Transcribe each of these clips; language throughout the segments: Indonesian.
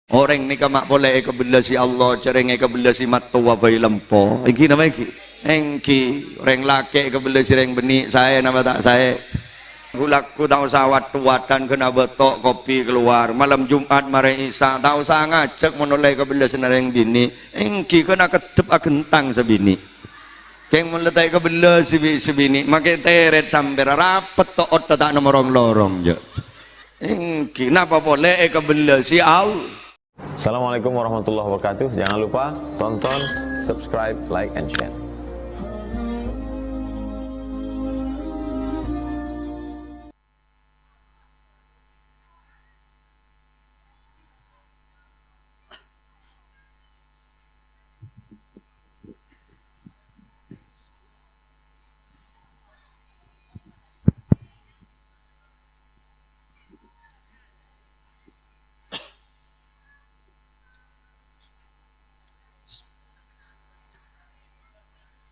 Orang ni kamak boleh kebela si Allah, cereng kebela si matu wabai lempo. Engki nama engki. Engki orang laki kebela si orang benik saya nama tak saya. Gulaku tahu sawat tuatan kena betok kopi keluar. Malam Jumat mari Isa tahu sa ngajak menoleh kebela si orang bini. Engki kena ketep agentang sebini. Keng meletai kebela si bini. Makai teret sampai rapet tok otak tak nomorong lorong je. Engki napa boleh kebela si Allah. Assalamualaikum warahmatullahi wabarakatuh. Jangan lupa tonton, subscribe, like, and share.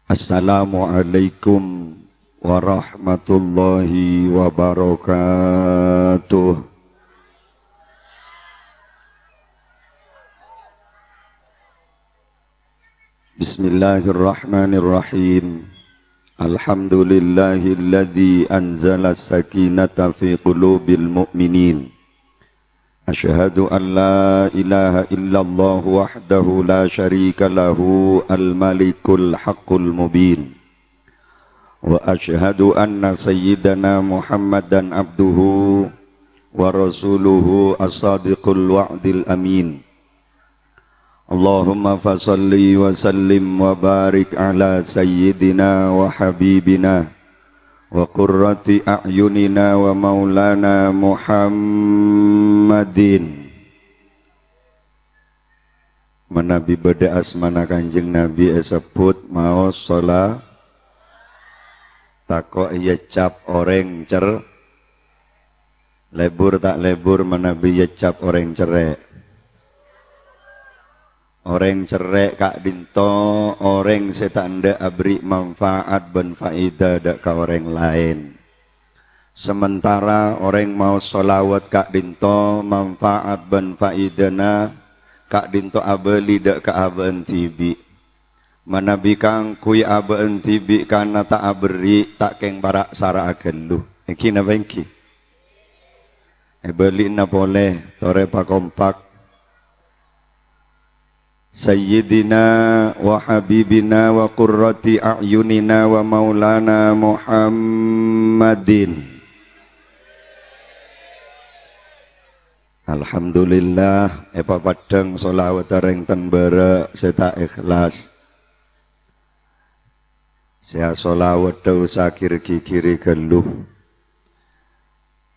Assalamualaikum warahmatullahi wabarakatuh. Bismillahirrahmanirrahim. Alhamdulillahilladzi anzala as-sakinata fi qulubil mu'minin. Asyhadu an la ilaha illallah wahdahu la syarika lahu al-malikul haqqul mubin. Wa asyhadu anna sayyidana Muhammadan abduhu wa rasuluhu as-sadiqul wa'dil amin. Allahumma fasalli wa sallim wa barik ala sayyidina wa habibina wa qurrati a'yunina wa maulana Muhammadin. Manabi beda asmana kanjeng Nabi esebut mau sholat tako iya cap orang cer lebur tak lebur manabi iya cap orang cerek. Orang cerek kak dinto, orang setanda abri manfaat ben faida dak ka orang lain. Sementara orang mau solawat kak dinto manfaat ben faidana kak dinto abeli dak ka aben tibi. Manabi kang kui aben tibi kana tak abri tak keng barak sara agendu. Engki na bengki. Beli na boleh tore pa kompak. Sayyidina wa habibina wa qurrati a'yunina wa maulana Muhammadin. Alhamdulillah epa padang solawat reng tenbere seta ikhlas. Sia solawat dau sakir kikiri geluh.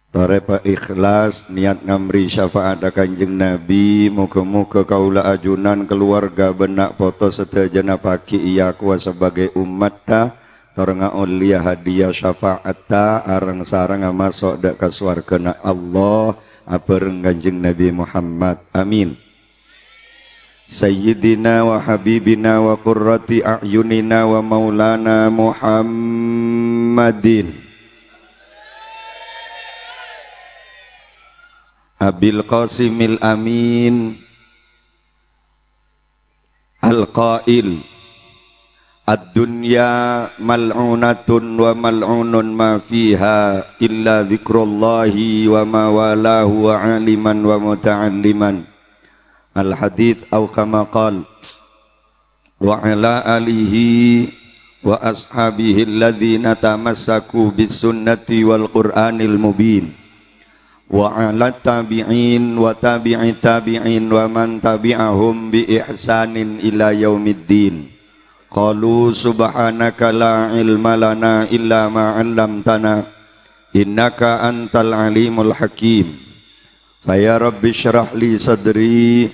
Tarepa ikhlas niat ngamri syafaat kanjeng Nabi. Muka-muka kaula ajunan keluarga benak foto setajana paki iya kuwa sebagai umat ta tarenga ulia hadiah syafaat ta arang sarang masuk dak ka swargana Allah abareng kanjeng Nabi Muhammad. Amin. Sayyidina wa habibina wa qurrati a'yunina wa maulana Muhammadin. Abil Qasimil Amin Al-Qail Ad-dunya mal'unatun wa mal'unun ma fiha illa dzikrullahi wa ma walahu wa aliman wa muta'alliman. Al-hadits aw kama qal wa ala alihi wa ashabihi alladhina tamassaku bis sunnati wal qur'anil mubin. Wa ala tabi'in wa tabi'i tabi'in wa man tabi'ahum bi ihsanin ila yaumiddin. Qalu subhanaka la ilma lana illa ma 'allamtana innaka antal alimul hakim. Fa ya rabbi shrah li sadri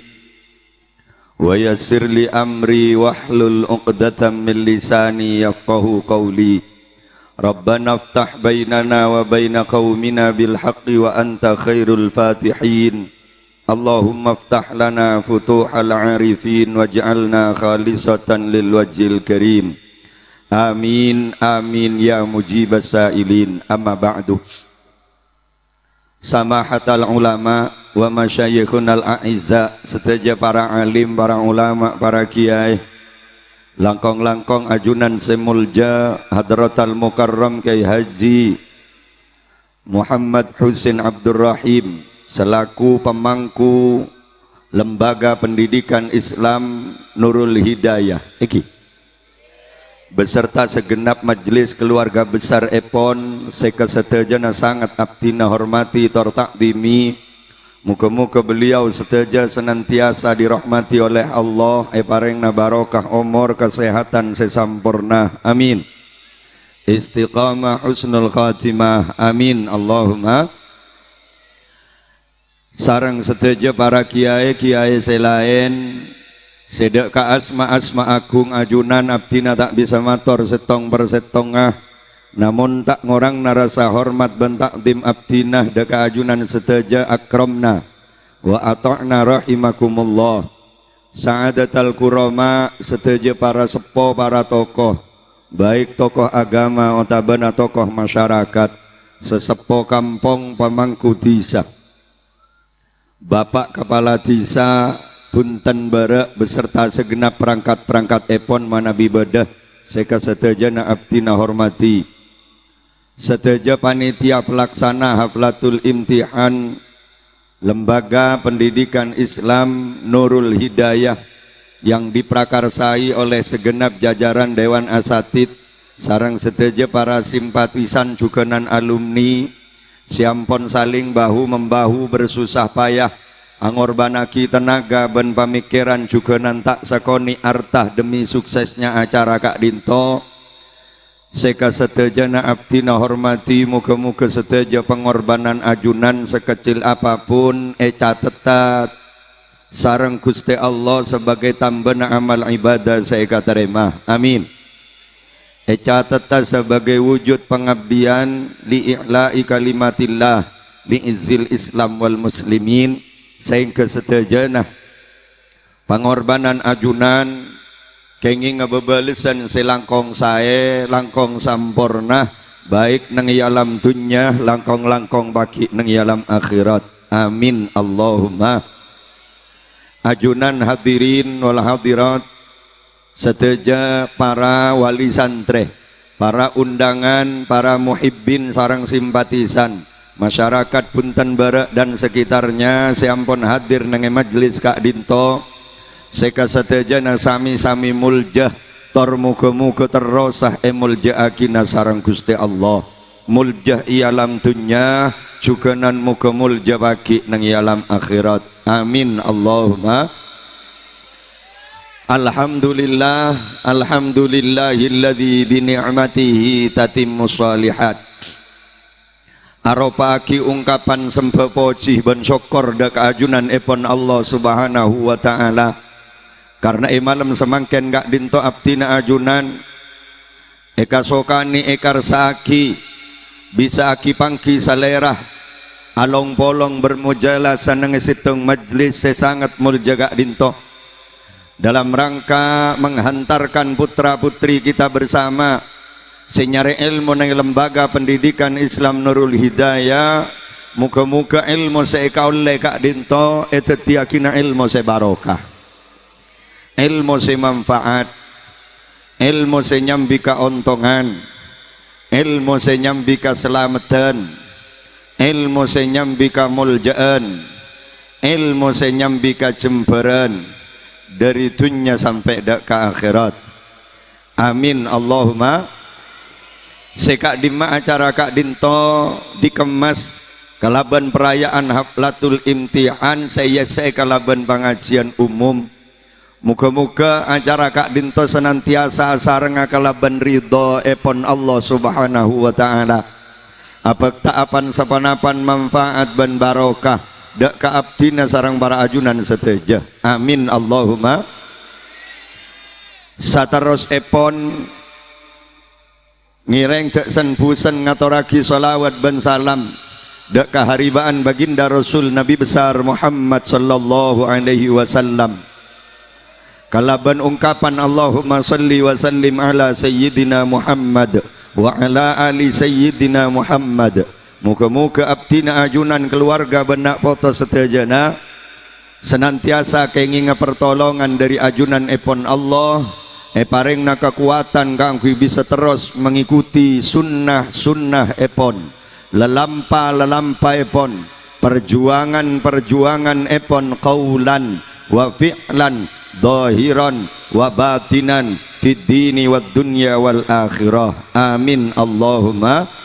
wa yassir li amri wahlul 'uqdatam min lisani yafqahu qawli. Rabbana aftah bainana wa baina qaumina bil haqqi wa anta khairul fatihin. Allahumma aftah lana futuhal arifin waj'alna khalisatan lil wajhil karim. Amin amin ya mujibas sailin. Amma ba'du. Samahatal ulama wa masyayikhunal a'izza, seteja para alim, para ulama, para kiai, langkong-langkong ajunan semulja Hadratal Mukarram Kyai Haji Muhammad Husin Abdurrahim selaku pemangku Lembaga Pendidikan Islam Nurul Hidayah iki beserta segenap majelis keluarga besar Epon sekesetejana sangat abdina hormati tor takdimi. Muka-muka beliau seteja senantiasa dirahmati oleh Allah, parengna barokah umur kesehatan sesampurna, amin. Istiqamah husnul khatimah, amin. Allahumma. Sarang seteja para kiai selain sedek ka asma agung ajunan abdina tak bisa mator setong persetongah, namun tak ngorang narasa hormat ben takdim abdinah deka ajunan seteja akramna wa ata'na rahimakumullah. Sa'adatal kurama seteja para sepo, para tokoh, baik tokoh agama otabana tokoh masyarakat, sesepo kampung pemangku desa, Bapak Kepala Desa Punten Barak beserta segenap perangkat-perangkat Epon manabi bedah seka setejana abdina hormati. Seteja panitia pelaksana haflatul imtihan Lembaga Pendidikan Islam Nurul Hidayah yang diprakarsai oleh segenap jajaran Dewan Asatid sarang seteja para simpatisan jukenan alumni siampon saling bahu-membahu bersusah payah angorbanaki tenaga ben pamikiran jukenan tak sakoni artah demi suksesnya acara Kak Dinto. Seka setejana abdina hormati, muka-muka seteja pengorbanan ajunan sekecil apapun catetat sareng Gusti Allah sebagai tambana amal ibadah seka terima, amin. Catetat sebagai wujud pengabdian li'i'la'i kalimatillah li'izzil Islam wal muslimin sehingga setejana pengorbanan ajunan kengi ngebebalesan selangkong sae langkong sampurna baik nang alam dunya langkong-langkong baki nang alam akhirat, amin. Allahumma. Ajunan hadirin wal hadirat seteja para wali santri, para undangan, para muhibbin sarang simpatisan masyarakat Punten Barak dan sekitarnya seampun hadir nang majelis Kak Dinto seka setejana sami-sami muljah tor muka-muka terrosah muljah akina sarang Gusti Allah, muljah ialam dunya juganan muka muljah baki nang ialam akhirat, amin. Allahumma. Alhamdulillah, alhamdulillahilladzi bi ni'matihi tatimmu shalihat. Aropaki ungkapan sembah pojih ben syukur dak ajunan epon Allah Subhanahu wa taala. Karena malam semangken Kak Dinto abdina ajunan eka sokani ekar saki bisa aki pangki salerah along polong bermujalah sanang situng majlis sesangat mulja Kak Dinto dalam rangka menghantarkan putra putri kita bersama senyari ilmu nang Lembaga Pendidikan Islam Nurul Hidayah. Muka-muka ilmu seeka oleh Kak Dinto etetiakina ilmu sebarokah, ilmu se manfaat, ilmu se nyambi ka ontongan, ilmu se nyambi ka selamatan, ilmu se nyambi ka muljaan, ilmu se nyambi ka jemberan dari dunia sampai dak ke akhirat, amin. Allahumma. Sekak dima acara Kak Dinto dikemas kalaban perayaan haflatul imtihan saya kalaban pengajian umum. Muka-muka acara Kak Dinto senantiasa sareng kalaban ridho epon Allah Subhanahu wa taala. Apek taapan sapanapan manfaat ban barokah dak ka abdina sareng para ajunan seteja, amin. Allahumma. Sataros epon ngireng cek senbusen ngatoraki salawat ban salam dak kaharibaan baginda Rasul Nabi besar Muhammad sallallahu alaihi wasallam. Kalaban ungkapan Allahumma salli wa sallim ala sayyidina Muhammad wa ala ali sayyidina Muhammad Muga-muga abdina ajunan keluarga benak foto setejana senantiasa kenging pertolongan dari ajunan epon Allah, paringna kekuatan kangku bisa terus mengikuti sunnah epon, lelampa epon, perjuangan epon qaulan wa fi'lan zahiran wa batinan fid dini wad dunya wal akhirah. Amin Allahumma.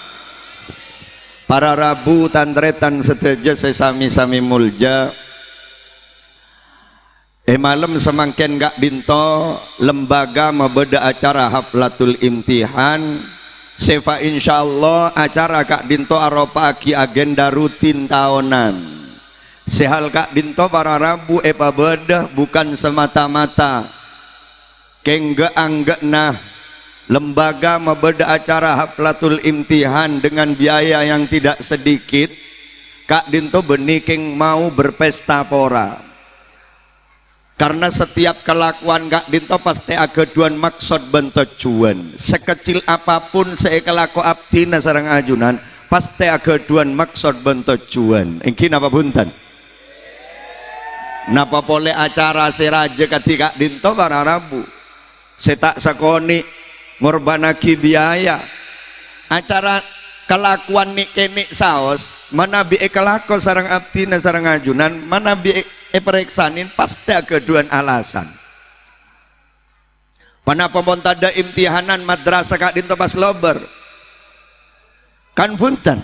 Para Rabu tantretan seteja sesami-sami mulja, malam semangken gak dinto lembaga membeda acara haflatul imtihan. Sefa insyaallah acara kak dinto aropaki agenda rutin tahunan. Sehal kak dinto para Rabu beda bukan semata-mata kengge anggena lembaga membeda acara haflatul imtihan dengan biaya yang tidak sedikit. Kak dinto benikeng mau berpesta pora, karena setiap kelakuan Kak dinto pasti ageduan maksud bentuk cuan. Sekecil apapun sekelaku abdina sarang ajunan pasti ageduan maksud bentuk cuan. Engki napa punten? Napa boleh acara seraja ketika dinto para Rabu setak sakoni ngorbanaki biaya acara kelakuan nik saos mana bi kelako sarang abdina sarang ajunan mana bi periksanin pasti keduan alasan. Panapa montada imtihanan madrasah kak dinto pas lober kan punten,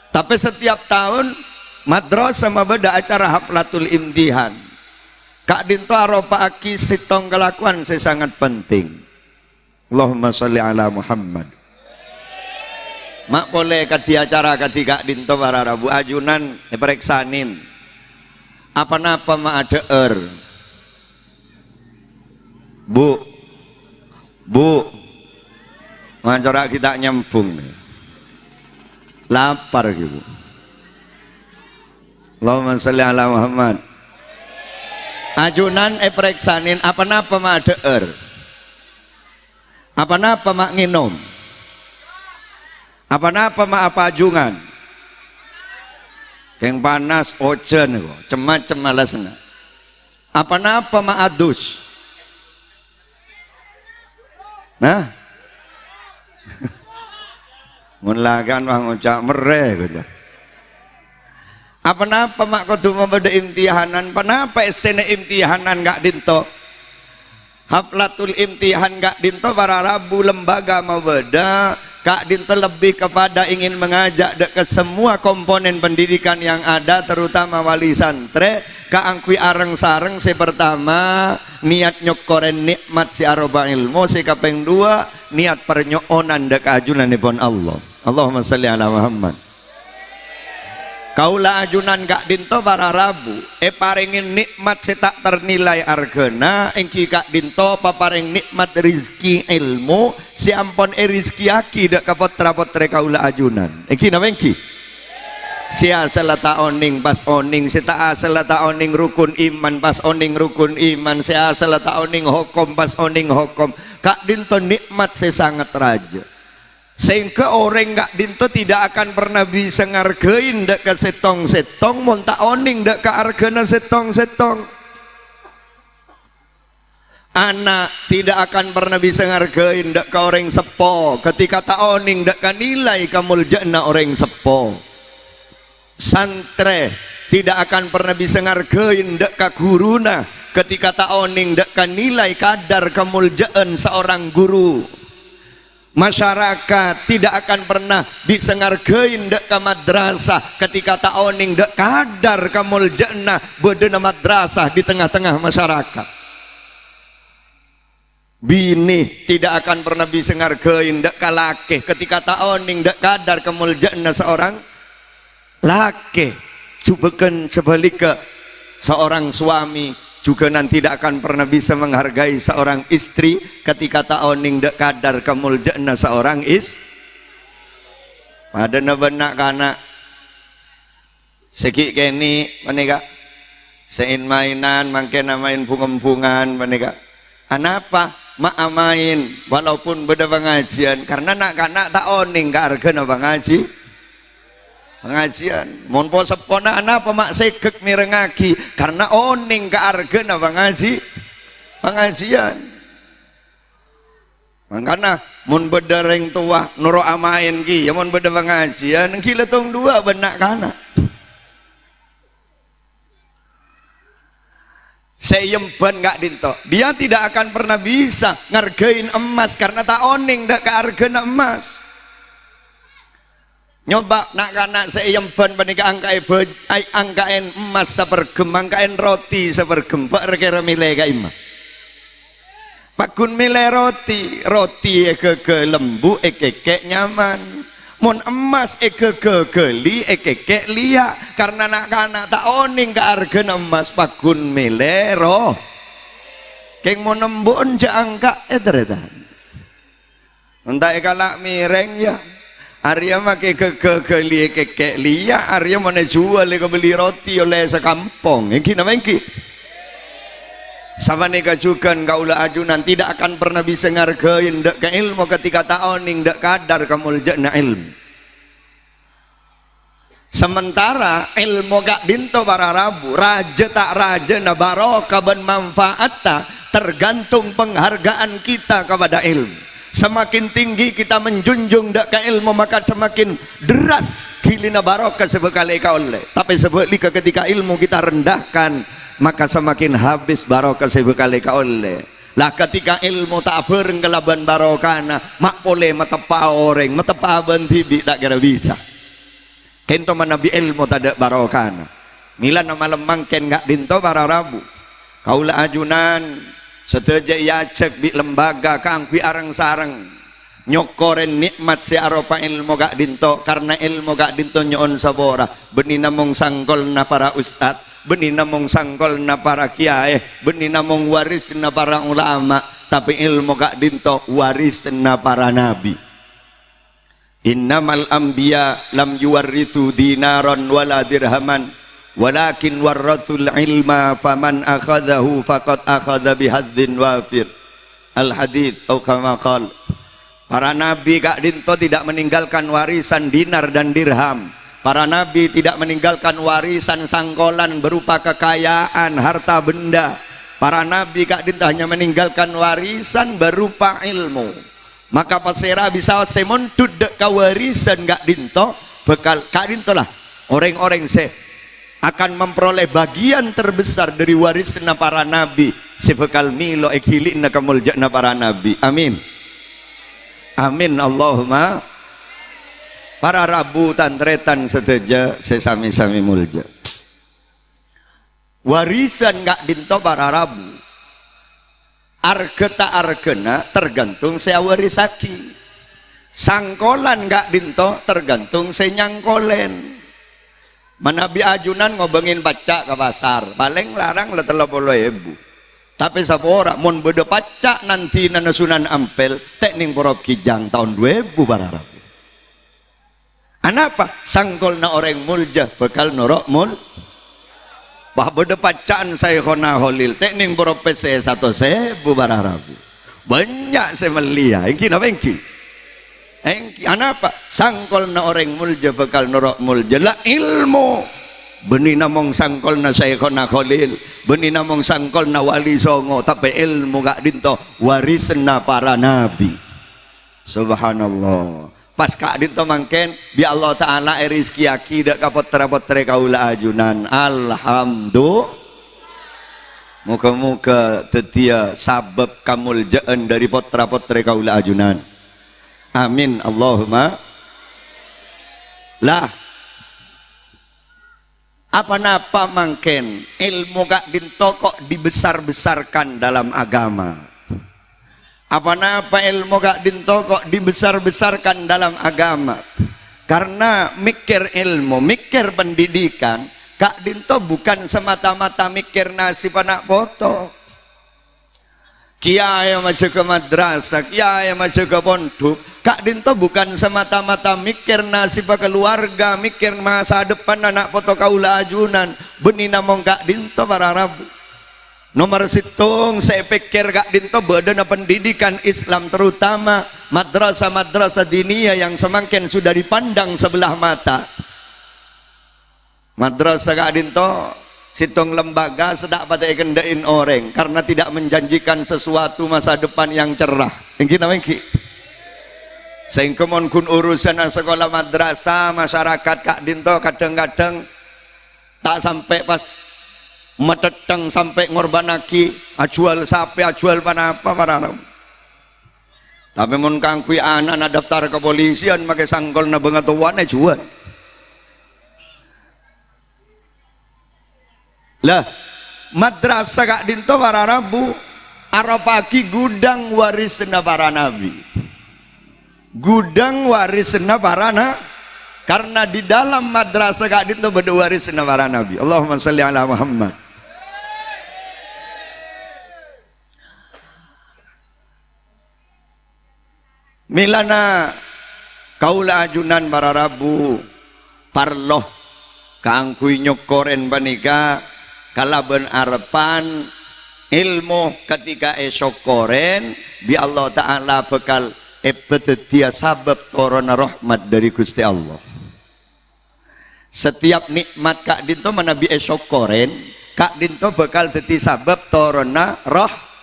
tapi setiap tahun madrasah mabeda acara haflatul imtihan. Kak dinto aropa aki sitong kelakuan sangat penting. Allahumma sholli ala Muhammad. Mak boleh kati acara ketika dinto para Rabu ajunan periksanin apa-apa mak ada bu ngacara kita nyambung lapar gitu. Allahumma sholli ala Muhammad. Ajunan periksanin apa-apa mak ada apa-apa mak nginom, apa-apa mak apa ajungan keng panas ojen cemacem malasna, apa-apa mak adus nah ngulagan wang ucap mereh gitu. Apa-apa mak kudu membeda imtihanan, panapa esene imtihanan gak dinto haflatul imtihan Kak dinto para Rabu lembaga membeda. Kak dinto lebih kepada ingin mengajak ke semua komponen pendidikan yang ada, terutama wali santri Kak angkui areng sareng. Si pertama niat nyokoren nikmat si aroba ilmu, si kapeng dua niat pernyokonan dek ajunan pun Allah. Allahumma sholli ala Muhammad. Kaula ajunan Kak dinto para Rabu paringin nikmat setak ternilai argana. Engki Kak dinto paparing nikmat rizki ilmu si ampon rizki aki dak kapotra-potre kaula ajunan. Engki napa engki? Si asal ta oning pas oning, si ta asal ta oning rukun iman pas oning rukun iman, si asal ta oning hukum pas oning hukum. Kak dinto nikmat sesangat raja. Sehingga orang Kak dinto tidak akan pernah bisa ngargain dek ke setong-setong monta oning dek ke argana setong-setong. Anak tidak akan pernah bisa ngargain dek ke orang sepo ketika tak oning dek ke nilai kamuljana orang sepo. Santre tidak akan pernah bisa ngargain dek ke guruna ketika tak oning dek ke nilai kadar kemuljaan seorang guru. Masyarakat tidak akan pernah bisa ngargain dek ke madrasah ketika tak oning dek kadar kamuljana bedena madrasah di tengah-tengah masyarakat. Bini tidak akan pernah bisa ngargain dek kalake ketika tak oning dek kadar kamuljana seorang laki. Cobakan sebaliknya seorang suami juga nanti tidak akan pernah bisa menghargai seorang istri ketika tak oning dek kadar kemuljana seorang pada benak kana seki keni menika sein mainan mangke main bungan-bungan menika anapa mak main walaupun beda pengajian karena nak kanak tak oning ke argana pengaji pengajian mun po sepona ana pemak sekek mirengaki karena oning ke argena pengajian makanya mun bedereng tua nuro amain ki ya mun beda pengajian gila tong dua benak kana seyemban gak dinto dia tidak akan pernah bisa ngargain emas karena tak oning dak ke argena emas. Nyoba nak kana seyemban panika angkaen emas sapergem angkaen roti sapergem pak rekera milih ka imah pakun milih roti ke lembu ekek nyaman mun emas geli ekek lia karena nak kana tak oning ka argana emas pakun milih roh keng mun embun ja angka etretan entah kalak mireng ya Arya make geli ekek lia Arya mana jual ke beli roti oleh sekampung iki namanya iki sama nega juga kaulah ajunan tidak akan pernah bisa ngargain dak ke ilmu ketika taoning dak kadar kamu jana ilmu sementara ilmu gak dinto para rabu raja tak raja na barokah ben manfaatnya tergantung penghargaan kita kepada ilmu. Semakin tinggi kita menjunjung dak ke ilmu maka semakin deras gilina barokah sebekali oleh tapi sebelika ketika ilmu kita rendahkan maka semakin habis barokah sebekali oleh lah ketika ilmu tak bereng kelaban barokana mak boleh matepa orang matepa bentibi tak kira bisa kento manabi ilmu tak ada barokana milan nama lemangken gak dinto para rabu kaulah ajunan seteja yacek di lembaga kangkui arang sarang nyokoren nikmat si aropa ilmu gak dinto karena ilmu gak dinto nyon sabora benih namong sangkol na para ustad benih namong sangkol na para kiai benih namong waris na para ulama tapi ilmu gak dinto waris na para nabi innamal anbiya lam yuwarritu dinaron wala dirhaman walakin warratul ilma faman akhadahu faqad akhadha bihadzin wafir al hadits atau kama qala para nabi gak dinto tidak meninggalkan warisan dinar dan dirham para nabi tidak meninggalkan warisan sangkolan berupa kekayaan harta benda para nabi gak dinto hanya meninggalkan warisan berupa ilmu maka pasera bisa semontut dek kawarisan gak dinto bekal gak dinto lah orang-orang akan memperoleh bagian terbesar dari warisna para nabi sebekal milo ekhilikna kamuljana para nabi amin amin Allahumma para rabu tantretan seteja sesami-sami mulja warisan gak dinto para rabu argeta argena tergantung saya warisaki sangkolan gak dinto tergantung saya nyangkolen manabi ajunan ngobengin baca ke pasar paling larang lah 30.000 tapi sapora mun beda paca nanti nana Sunan Ampel tekning porop kijang tahun 2000 bararap anapa sangkol na orang mulja bekal norok mul bah beda pacaan saya khona holil tekning porop PC 1.000 bararap banyak saya melia engki napa engki anapa sangkol na orang mulja bekal norok mulja la ilmu benih namong sangkol na Syekhona Khalil benih namong sangkol na wali songo tapi ilmu gak dinto warisan na para nabi subhanallah pas kak dinto mangken bi Allah Ta'ala rizki aki dak kapotra-potre kaula ajunan alhamdulillah muka-muka tetia sabab kamuljaan dari potra-potre kaula ajunan amin Allahumma lah apa napa mangken ilmu gak dinto kok dibesar-besarkan dalam agama apa napa ilmu gak dinto kok dibesar-besarkan dalam agama karena mikir ilmu mikir pendidikan gak dinto bukan semata-mata mikir nasib anak foto kiai macam ke madrasah, kiai macam ke pondok, kak dinto bukan semata-mata mikir nasib keluarga, mikir masa depan anak foto kaula ajunan, benih namong kak dinto para rabu. Nomor situng saya pikir kak dinto badan pendidikan Islam terutama madrasah-madrasah diniyah yang semakin sudah dipandang sebelah mata. Madrasah Kak Dinto situng lembaga sedak pada kendain orang karena tidak menjanjikan sesuatu masa depan yang cerah. Engki namanya ki. Sehingga kun urusan sekolah madrasah masyarakat Kak Dinto kadang-kadang tak sampai pas meteteng sampai ngorbanaki ajual sapi ajual panapa para. Tapi mun kangkui anak daftar kepolisian pakai sanggol na bengatuan jual. Lah madrasah Kak Dinto para rabu arapaki gudang warisna para nabi, gudang warisna para karena di dalam madrasah Kak Dinto berdua warisna para nabi. Allahumma sholli ala Muhammad. Milana kaula ajunan para rabu parloh kangkui nyokoren panika kalaban arepan ilmu ketika esok koren bi Allah Ta'ala bekal dia sabab torona rahmat dari Gusti Allah. Setiap nikmat Kak Dinto menabi esok koren Kak Dinto bekal dadi sabab torona rahmat.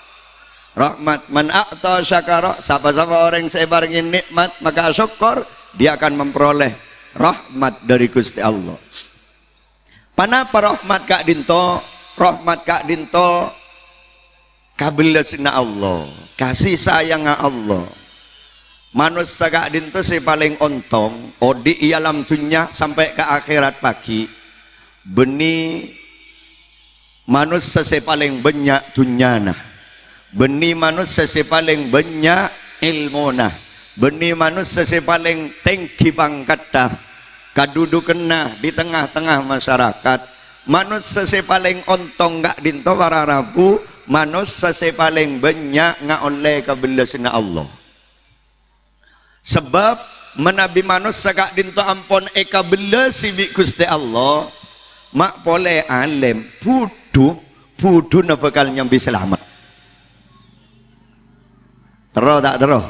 Man a'ta syakara, siapa-siapa orang sebarengin nikmat maka syukur dia akan memperoleh rahmat dari Gusti Allah. Panapa rahmat Kak Dinto? Rahmat Kak Dinto kabelasna Allah, kasih sayang Allah. Manusia Kak Dinto si paling ontong odi alam dunia sampai ke akhirat pagi. Beni manusia si paling banyak dunyana. Beni manusia si paling banyak ilmuna. Beni manusia si paling tinggi pangkatnya. Kadudukanna di tengah-tengah masyarakat. Manusia si paling ontong Kak Dinto para rabu, manusia si paling banyak oleh kebelasna Allah. Sebab menabi manusia Kak Dinto ampon eka belasi bi Gusti Allah, mak boleh alim pudu na bakal nyambi selamat. Terus tak terus?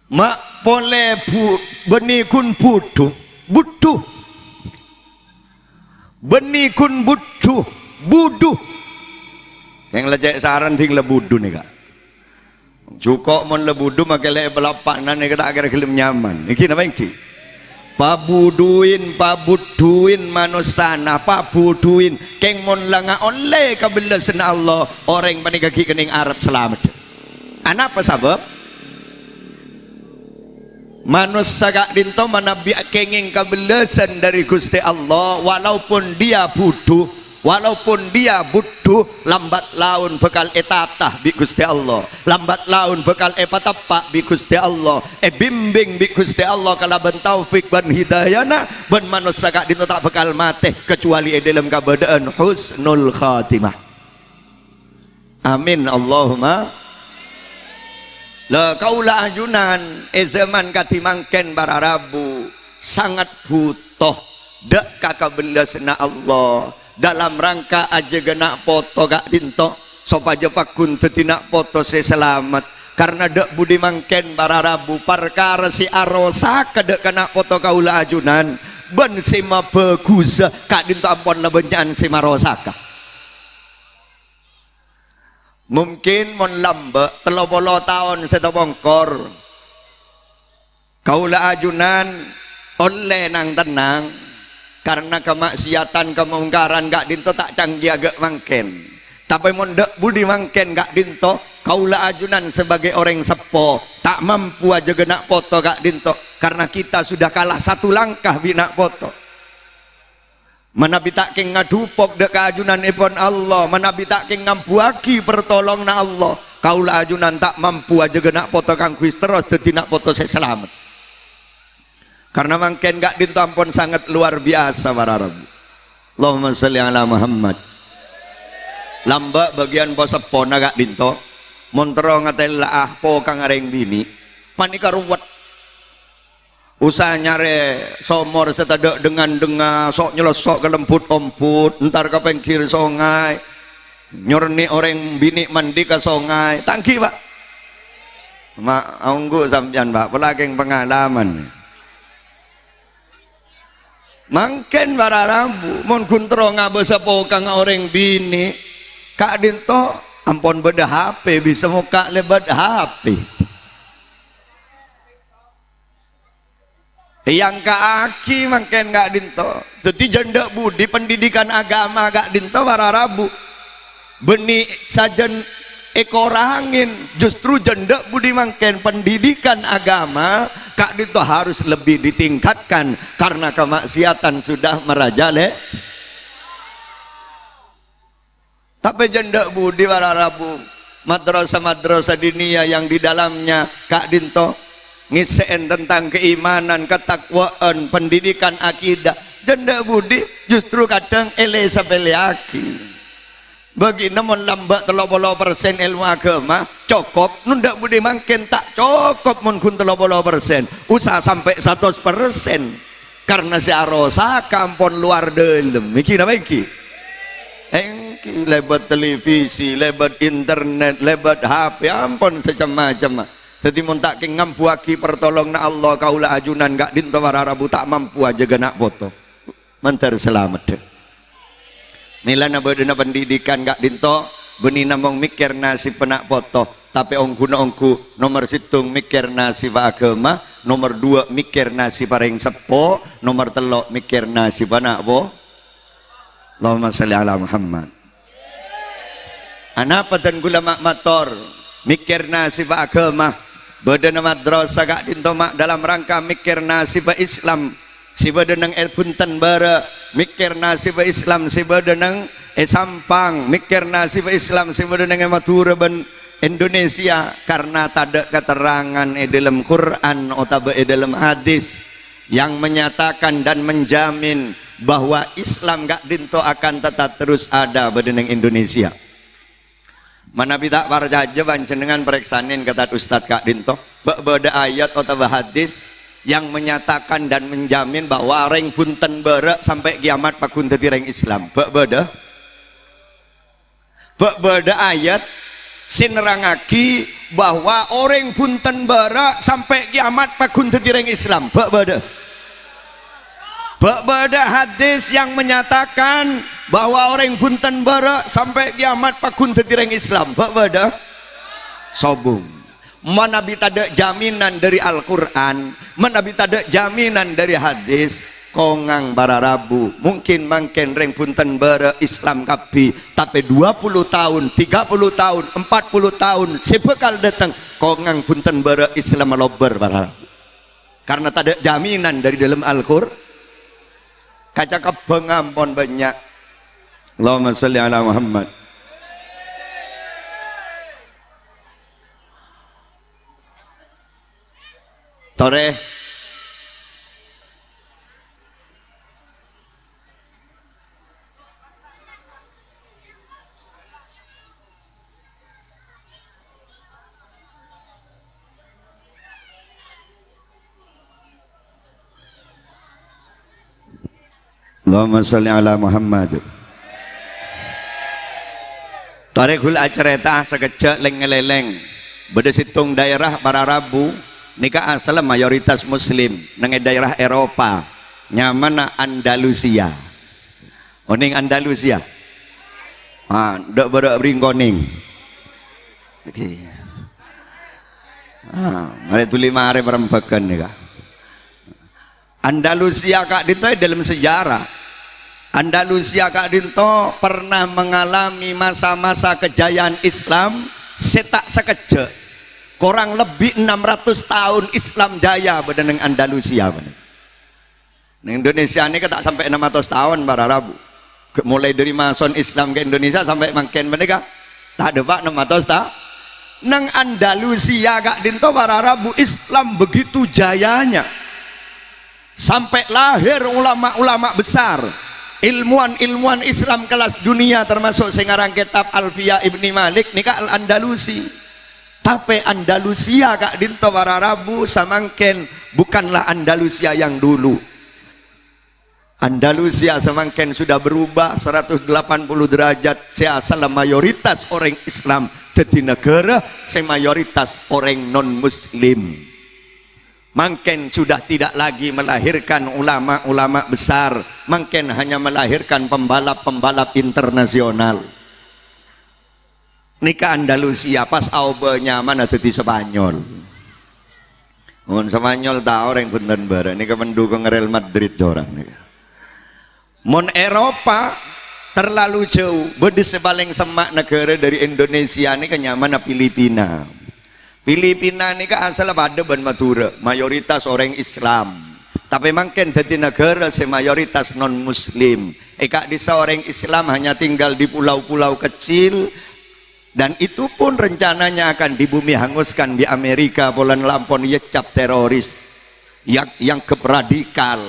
Mak boleh beni kun butuh beni kun buduh yang lejek saran ting lebudu nih Kak cukup mon lebudu makai le belapak nane kita agar kelim nyaman iki nama iki pabuduin manusana pabuduin keng mon langa oleh kabelasna Allah orang panik kaki kening Arab selamat. Apa sebab manusia Kak Dinto menabi kenging kebelasan dari Gusti Allah walaupun dia butuh lambat laun bekal etatah bi Gusti Allah, lambat laun bekal epatapak bi Gusti Allah, bimbing bi Gusti Allah kalaban taufik ban hidayana ban manusia Kak Dinto tak bekal mati kecuali dalam keadaan husnul khatimah. Amin Allahumma. Le kaulah ajunan zaman katimangken para rabu sangat butuh dek kakabelasna Allah dalam rangka aja genak foto Kak Dinto supaya pakun tetinak foto saya selamat karena dek budi mangken para rabu perkara si arosa kedek kena foto kaulah ajunan ben sima bagus Kak Dinto ampun lebenyan sima rosaka. Mungkin mon lambe 30 tahun seto bongkor kaula ajunan oleh nang tenang karena kemaksiatan kemungkaran Kak Dinto tak canggih agak mangken tapi mon dek budi mangken Kak Dinto kaula ajunan sebagai orang sepo tak mampu aja genak foto Kak Dinto karena kita sudah kalah satu langkah bina foto. Menabi tak keng ngadupok dek ajunan ipon Allah, menabi tak keng ngampuaki pertolong na Allah. Kaulah ajunan tak mampu aja genak foto kang kuis terus tidak foto saya selamat. Karena mangken Kak Dinto ampun sangat luar biasa para rabu. Allahumma sholli ala Muhammad. Lamba bagian posepona Kak Dinto, montero ngatel lah po kang areng bini, panika ruwet. Usaha nyare somor setadok dengan sok nyelosok ke lemput omput ntar ke pengkir songai nyorni orang bini mandi ke songai tangki Pak mak anggu sampian Pak pelageng pengalaman Mangken para Rabu mon kuntro ngabasa po kang orang bini kak dinto ampon beda HP bisa muka lebat HP yang kaaki mangken kak dinto jadi janda budi pendidikan agama kak dinto para Rabu benih sajen ekor angin justru janda budi mangken pendidikan agama kak dinto harus lebih ditingkatkan karena kemaksiatan sudah merajalela. Tapi janda budi para Rabu madrasah-madrasah diniyah yang di dalamnya kak dinto ngiseen tentang keimanan, ketakwaan, pendidikan akidah janda budi justru kadang ele sabeliaki bagi namun lambat 30% ilmu agama cukup nunda budi makin tak cukup mun kun 30% usah sampai 100% karena si arosa kampon luar dalam iki apa iki engki lebat televisi lebat internet lebat HP ampun secam-macam jadi mun tak ngampu aki pertolong na Allah kaulah ajunan gak dinto para Rabu tak mampu aja genak foto mentar selamat deh nilana badana pendidikan gak dinto beni namong mikir nasi penak foto tapi ongku nomor situng mikir nasi agama nomor 2 mikir nasi paring sepo nomor 3 mikir nasi panak po Allahumma salli ala Muhammad anapa dan gula mak mator mikir nasi agama badana madrasah gak dinto mak dalam rangka mikir nasi Islam si badanang punten bara mikir nasib Islam si badanang sampang mikir nasib Islam si badanang matura ban Indonesia karena tak ada keterangan dalam Quran atau dalam hadis yang menyatakan dan menjamin bahwa Islam gak dinto akan tetap terus ada badanang Indonesia. Mana tidak warjaja dengan pereksanin kata Ustadz Kak Dinto bada ayat atau hadis yang menyatakan dan menjamin bahwa reng punten berak sampai kiamat pakun tadi reng Islam bada ayat sinerangaki bahwa orang punten berak sampai kiamat pakun tadi reng Islam bada hadis yang menyatakan bahwa orang punten berak sampai kiamat pakun tadi reng Islam bada sobung mana ada jaminan dari Al-Quran mana ada jaminan dari hadis kongang para Rabu mungkin mangken reng punten bara Islam kapi tapi 20 tahun 30 tahun 40 tahun sebekal datang kongang punten bara Islam lober para Rabu karena tak ada jaminan dari dalam Al-Quran kaca kebengampon banyak Allahumma salli ala Muhammad tore Allahumma salli ala Muhammad tore gul acereta sekejap leng-leleng beda situng daerah para Rabu nikah asal mayoritas muslim nang daerah Eropa nyaman Andalusia oning Andalusia ndak berak bringkoning mari tuli mari perembakan nikah Andalusia kak dinto dalam sejarah Andalusia kak dinto pernah mengalami masa-masa kejayaan Islam setak sekejap kurang lebih 600 tahun Islam jaya badan Andalusia Indonesia ini tak sampai 600 tahun para Rabu mulai dari mason Islam ke Indonesia sampai makin mereka tak ada pak 600 tahun nang Andalusia kak dinto para Rabu Islam begitu jayanya sampai lahir ulama-ulama besar ilmuwan-ilmuwan Islam kelas dunia termasuk sengarang kitab Alfiyah Ibni Malik nikah Al-Andalusi tapi Andalusia kak dinto para Rabu samangken bukanlah Andalusia yang dulu Andalusia semangken sudah berubah 180 derajat seasal mayoritas orang Islam di negara semayoritas orang non muslim Mungkin sudah tidak lagi melahirkan ulama-ulama besar, mungkin hanya melahirkan pembalap-pembalap internasional. Nika Andalusia pas aubenya mana di Spanyol. Spanyol tahu orang punten bara nika mendukung Real Madrid orang nika. Mon Eropa terlalu jauh, beda sebaling semak negara dari Indonesia ini kenyaman Filipina. Filipina ini kan asal pada ban Madura, mayoritas orang Islam. Tapi mungkin jadi negara mayoritas non Muslim. Eka di seorang Islam hanya tinggal di pulau-pulau kecil, dan itu pun rencananya akan dibumi hanguskan di Amerika. Polan lampon yecap teroris yang keberadikal.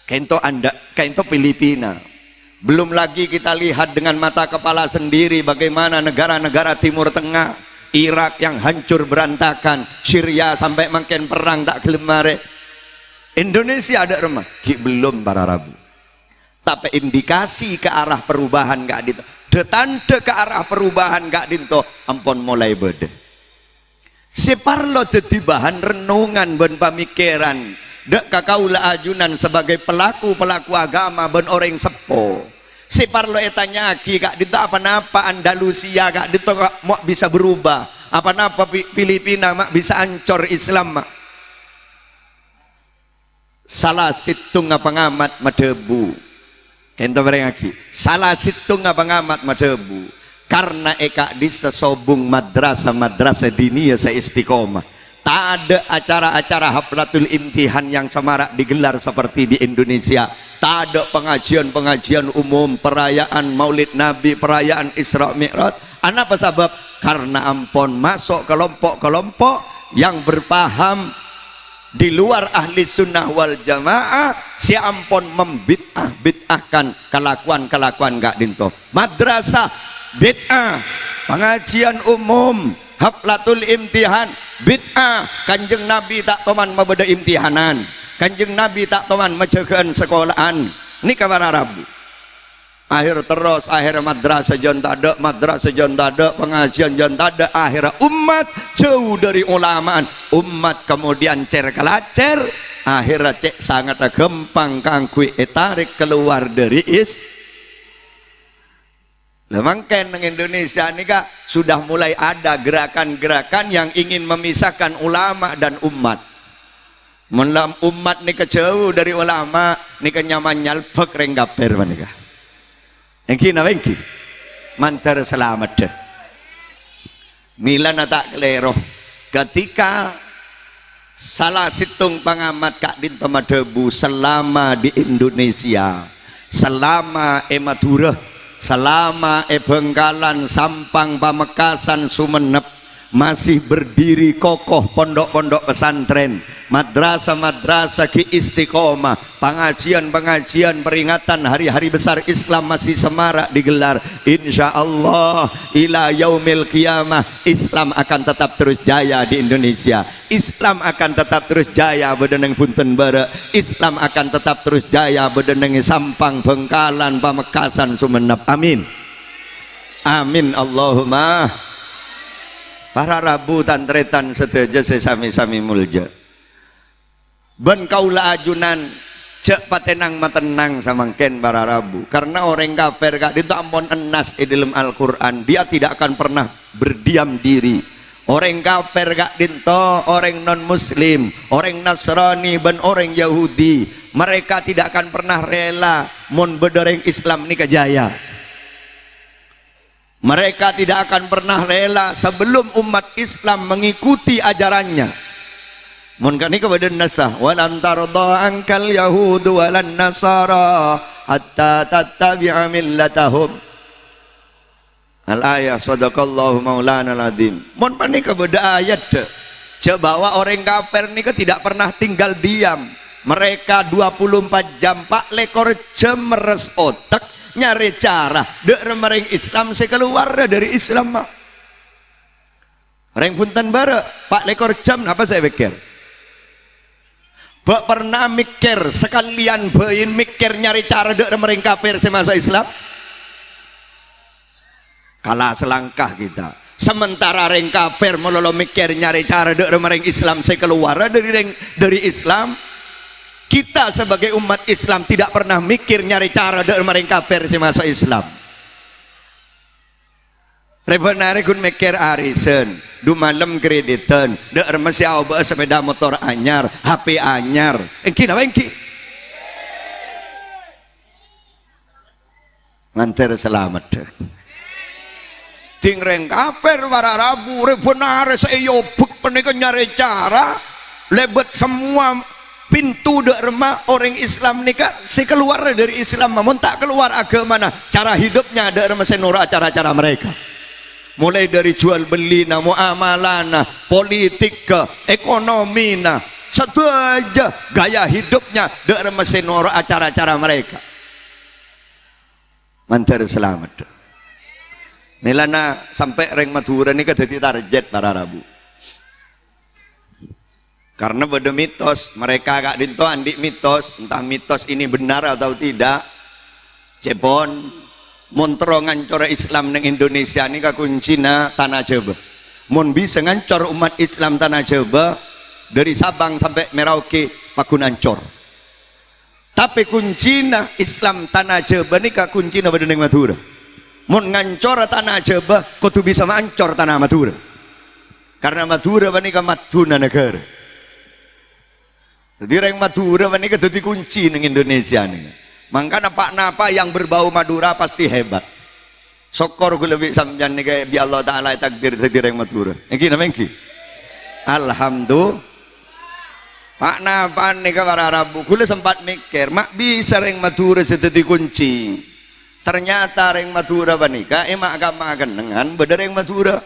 Kento Filipina. Belum lagi kita lihat dengan mata kepala sendiri bagaimana negara-negara Timur Tengah. Irak yang hancur berantakan, Syria sampai makin perang tak kelemare. Indonesia ada rumah, belum para Rabu. Tapi indikasi ke arah perubahan gak dinto, detanda ke arah perubahan gak dinto, ampun mulai beda. Separlo dadi bahan renungan ben pamikiran, dek kakaula ajunan sebagai pelaku-pelaku agama ben orang sepo. Separlo etanya aki kak dito apa-apa Andalusia kak dito kak mau bisa berubah, apa-apa Filipina mak bisa ancor Islam mak. Salah situng ngapangamat madebu. Kento bareng aki. Salah situng ngapangamat madebu. Karena eka di sesobung madrasah dinia seistiqomah. Tak ada acara-acara haflatul imtihan yang semarak digelar seperti di Indonesia. Tak ada pengajian-pengajian umum, perayaan Maulid Nabi, perayaan Isra Mi'raj. Apa sebab? Karena ampun masuk kelompok-kelompok yang berpaham di luar ahli sunnah wal jamaah, si ampun bid'ahkan kelakuan-kelakuan gak dinto. Madrasah bid'ah, pengajian umum, haflatul imtihan bid'ah. Kanjeng Nabi tak toman mabeda imtihanan, kanjeng Nabi tak toman menceghan sekolahan. Ini kabar Rabu akhir terus, akhir madrasah jon tada, madrasah jon tada, pengajian jon tada, akhir umat jauh dari ulamaan, umat kemudian cer-kelacer, akhirnya cek sangat gempang kangkui tarik keluar dari Lemangkan di Indonesia ini kak sudah mulai ada gerakan-gerakan yang ingin memisahkan ulama dan umat. Melam umat nih kejauh dari ulama, nih kenyaman nyalpek renggaper manika. Engki na engki, mantar selamat deh. Mila tak kelero, ketika salah situng pengamat kak dinto madebu selama di Indonesia, selama Madura, selama Bengkalan, Sampang, Pamekasan, Sumenep masih berdiri kokoh pondok-pondok pesantren, madrasah-madrasah ki istiqomah, pengajian-pengajian peringatan hari-hari besar Islam masih semarak digelar. Insya Allah ila yaumil qiyamah Islam akan tetap terus jaya di Indonesia. Islam akan tetap terus jaya bedeneng punten bara. Islam akan tetap terus jaya bedeneng Sampang, Bengkalan, Pamekasan, Sumenep. Amin. Amin Allahumma. Para Rabu tantretan seteja sesami-sami mulja. Ben kaula ajunan cek patenang matenang samangken para Rabu. Karena orang kafir kak itu ampun enas di dalam Al-Quran, dia tidak akan pernah berdiam diri. Orang kafir kak dinto, orang non muslim, orang Nasrani ben orang Yahudi, mereka tidak akan pernah rela mon bedoreng Islam ni kejaya. Mereka tidak akan pernah rela sebelum umat Islam mengikuti ajarannya. Mun kani kepada nasah walan tarda ankal yahudu walan nasara hatta tattabi'a millatahum. Al-ayah sadaqallahu maulana al-azim. Mun pani kepada ayat bahwa orang kafir ni tidak pernah tinggal diam. Mereka 24 jam 4 lekor jam meres otak nyari cara dek remereng Islam saya keluar dari Islam mak. Reng punten bara pak lekor jam apa saya pikir bak pernah mikir sekalian bayin mikir nyari cara dek remereng kafir saya masuk Islam. Kalah selangkah kita Sementara reng kafir melolo mikir nyari cara dek mereng Islam saya keluar dari Islam. Kita sebagai umat Islam tidak pernah mikir nyari cara dek mereng kafir si masuk Islam. Revenare kun mikir arisen, du malam kreditan, dek masih bawa sepeda motor anyar, HP anyar. Engki apa engki? Nganter selamat dek. Tingreng kafir wararabu revenare seiyobuk penika nyari cara lebet semua pintu derma orang Islam nikah si keluar dari Islam namun tak keluar agama nah cara hidupnya derma senora cara-cara mereka mulai dari jual beli nah muamalah nah politik ke ekonomi nah satu aja gaya hidupnya derma senora acara-cara mereka mantar selamat. Nilana sampai reng Madura ini jadi target para Rabu. Karena pada mitos mereka agak dinto andik mitos, entah mitos ini benar atau tidak. Cepon montro ngancor Islam neng Indonesia ini kakuncina tanah Jawa. Mon bisa ngancor umat Islam tanah Jawa dari Sabang sampai Merauke pakunancor. Tapi kuncina Islam tanah Jawa ini kakuncina pada neng Madura. Mun ngancor tanah Jawa, kau tuh bisa ngancor tanah Madura. Karena Madura menika maduna negara. Jadi reng Madura menika jadi kunci neng Indonesia nih. Maka napa yang berbau Madura pasti hebat. Sokor gue lebih sampeyan nih kayak bi Allah Taala takdir jadi reng Madura. Engki napa engki? Alhamdulillah. Pak napa nih para Arabu, gue sempat mikir, mak bisa reng Madura jadi kunci. Ternyata reng Madura banika emak agama kenengan beda reng Madura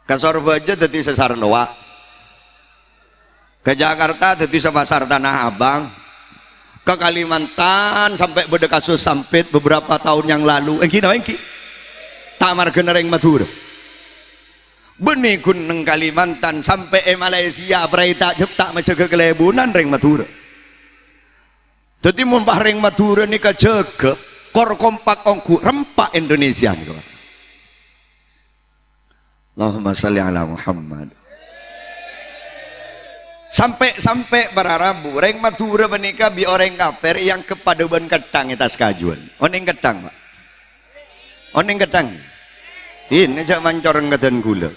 ke Sorbaja jadi sesar loak ke Jakarta jadi sepasar Tanah Abang ke Kalimantan sampai beda kasus sampit beberapa tahun yang lalu engki tamar kena reng Madura benih kuneng Kalimantan sampai Malaysia berai tak menjaga kelebunan reng Madura. Jadi mumpah reng Madura ini kejaga kor kompak ongku rempak Indonesia nih kawan. Allahumma salli ala Muhammad. Sampai berarabu reng Madura menikah bi orang kafir yang kepaduan ketang atas kajuan. Oning ketang pak. Oning ketang. Tin aja mancoreng kedan gula.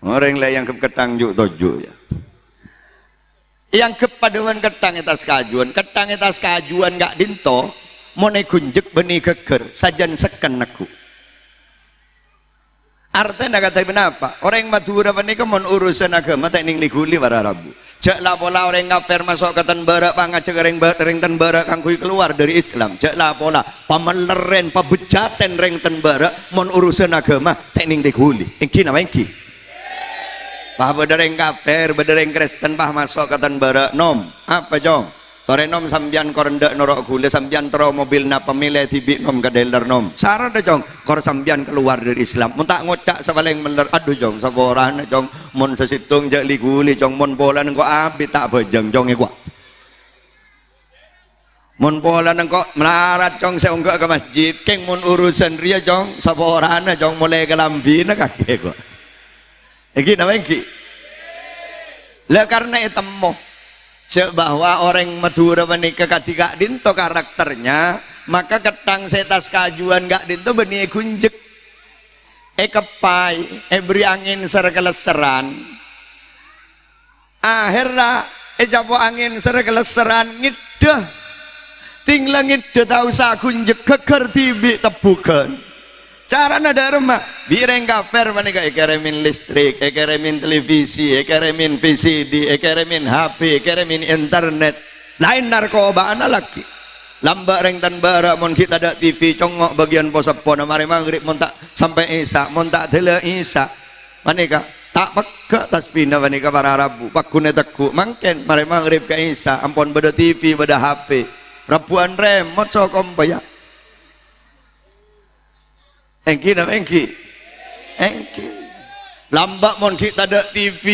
Orang lain yang ketang juk tojo ya. Yang kepaduan ketang atas kajuan gak dinto mone kunjek benih keker sajan seken aku artinya kata kenapa orang Madura menika mon urusan agama tak ning liguli para Rabu cek lah pola orang kafir masuk ke Tanbara pangajak reng Tanbara kangkui keluar dari Islam cek lah pola pameleren pabejaten reng Tanbara mon urusan agama tak ning liguli engki nama engki pah bedereng kafir, bedereng Kristen pah masuk ke Tanbara nom apa jong tore nom sambian korendak norok gule sambian tero mobil na pemilih tibik nom ke dealer nom sarang deh jong kor sambian keluar dari Islam mun tak ngocak sebaleng meler aduh jong saboran jong mun sesitung jak liguli jong mun pola nengko abi tak bejeng jong gua mun pola nengko melarat jong saya unggah ke masjid keng mun urusan ria jong saboran jong mulai ke lambina kaki gua iki nama iki lah karena itu moh bahwa orang Madura menikah ketika dinto karakternya maka ketang setas kajuan gak dinto benih kunjek kepai beri angin serkeleseran akhirnya japo angin serkeleseran ngidah tinggal ngidah tak usah kunjek keker tibi tebukan cara nada rumah bireng kafir menika ekeremin listrik ekeremin televisi ekeremin VCD ekeremin HP ekeremin internet lain narkoba anak lagi lambak reng Tanbara mon kita ada TV congok bagian posapon mari maghrib mon tak sampai isya mon tak tele isya menika tak peka tasbihna menika para Rabu pakune teku mangken mari maghrib ke isya ampun beda TV beda HP rabuan remote sokom bayar engki nama engki lambak mon kita ada TV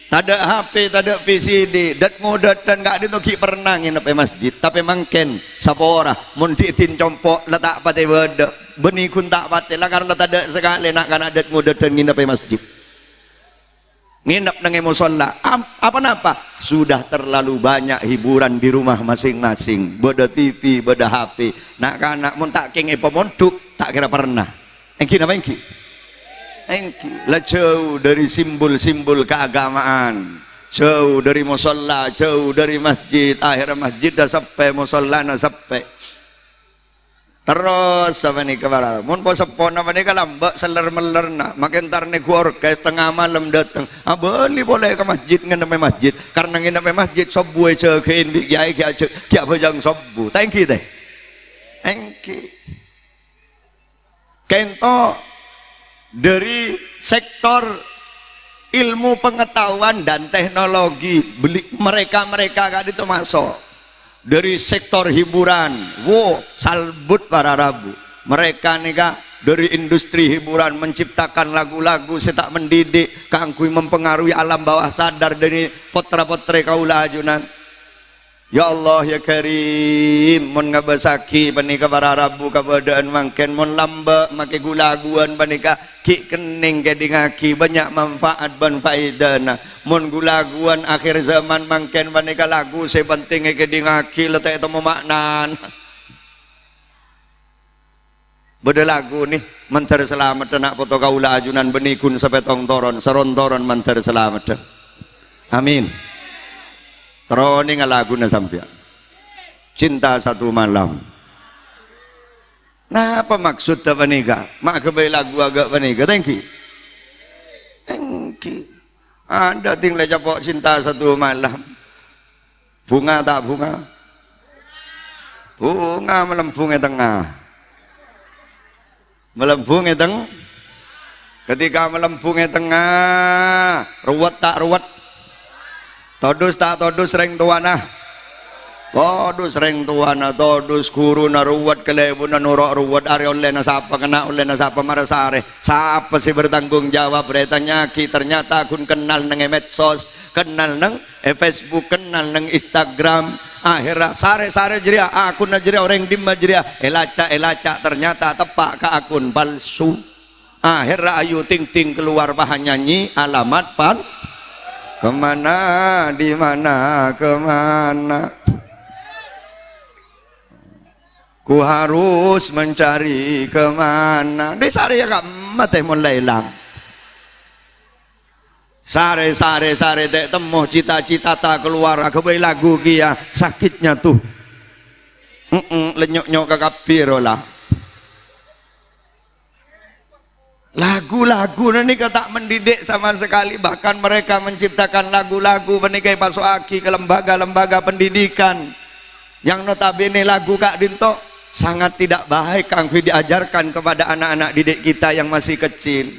tada HP tada VCD dat ngodat dan gak ditoki pernah nginep masjid tapi mangken sapora mon ditin compok letak pate wede beni kun tak patela karena tak ada sekali nak kan adat muda dan nginep di masjid. Nginep nang musola. Apa napa? Sudah terlalu banyak hiburan di rumah masing-masing. Beda TV, beda HP. Nak kanak mun tak kenge pemonduk tak kira pernah. Engki napa engki? Engki. Lah jauh dari simbol-simbol keagamaan. Jauh dari musola, jauh dari masjid. Akhirnya masjid dah sampai, musola dah sampai. Terus apa nih kabar? Mun po sepon apa nih kalambak seler meler nak makin tar nih gua orkes tengah malam datang. Boleh ke masjid ngendap masjid karena ngendap masjid sobu aja kein biaya kia bajang sobu. Thank you deh. Thank you. Kento dari sektor ilmu pengetahuan dan teknologi mereka kan itu masuk. Dari sektor hiburan, salbut para rabu. Mereka nih kak dari industri hiburan menciptakan lagu-lagu setak mendidik, kangkui mempengaruhi alam bawah sadar dari potra-potre kaula ajunan. Ya Allah ya Karim, mun ngabasaki panika para rabu kabadaan mangken mun lamba make gulaguan panika ki kening kedingaki banyak manfaat ban faedana. Mun gulaguan akhir zaman mangken panika lagu sepenting kedingaki letak itu maknan. Beda lagu nih mentar selamat nak foto kaula ajunan benikun sepetong toron serontoron mentar selamat. Amin. Terus ini lagu na sampean. Cinta Satu Malam. Nah apa maksud apa nika? Mak kebay lagu agak panika. Thank you. Thank you. Ada tinggal capok Cinta Satu Malam. Bunga tak bunga? Bunga melempung tengah. Melempung tengah. Ketika melempung tengah, ruwet tak ruwet? Todus tak todus reng tuana. Todus reng tuana, todus guru naruwat kelebun nurok ruwat ari oleh nasapa kena oleh nasapa marasare. Siapa sih bertanggung jawab beritanya ki ternyata akun kenal neng medsos, kenal neng Facebook, kenal neng Instagram. Akhirnya sare jeria akun jeria orang dimma jeria elaca ternyata tepak ke akun palsu. Akhirnya Ayu Ting Ting keluar bahan nyanyi alamat pan kemana, di mana, kemana? Ku harus mencari kemana? Di sare ya kak mate mulai hilang. Sare dek temu cita-cita tak keluar kebay lagu kia sakitnya tuh. Lenyok-nyok ke kapiro lah. Lagu-lagu ini tak mendidik sama sekali, bahkan mereka menciptakan lagu-lagu penikai pasuaki ke lembaga-lembaga pendidikan yang notabene lagu Kak Dinto sangat tidak baik kangku diajarkan kepada anak-anak didik kita yang masih kecil.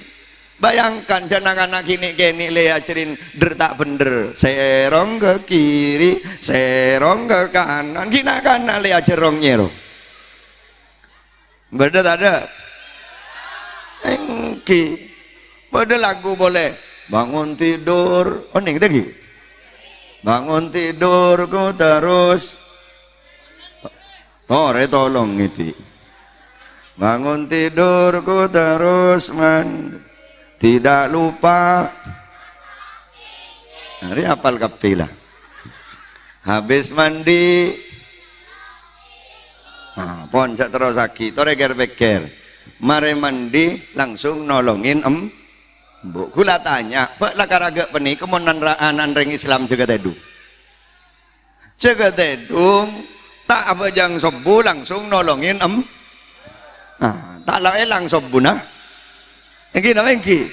Bayangkan anak-anak kini lea cerin tak bener, serong ke kiri, serong ke kanan, kina kanan lea cerong nyero. Beda tak ada. Engki pada lagu boleh bangun tidur ning tadi bangun tidurku terus tore tolong itu bangun tidurku terus tidak lupa hari apal kapilah habis mandi poncak terus lagi tore ger-beker mare mandi langsung nolongin bu kula tanya pak lakaraga peni kemonan raanan reng Islam jaga tedung tak apa jang sobu langsung nolongin tak lalang sobu nah engki nama engki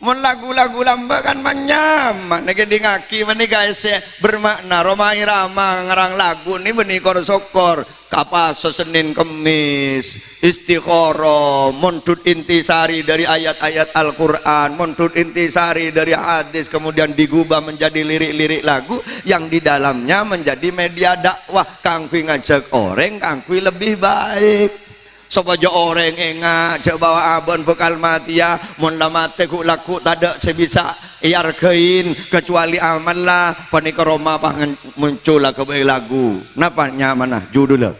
mun lagu-lagu lamba kan manyaman nek dingaki meni guys bermakna romai rama ngarang lagu ni beni kor sokor kapaso Senin Kemis istiqoroh montut intisari dari ayat-ayat Al-Quran, montut intisari dari hadis, kemudian digubah menjadi lirik-lirik lagu yang di dalamnya menjadi media dakwah kangkui ngajak orang kangkui lebih baik. Supaya orang enggak coba abon bekal matia mun lamate ku laku tada sebisa iarkein kecuali aman lah panika Roma pangen muncul ke lagu napa nyaman judulnya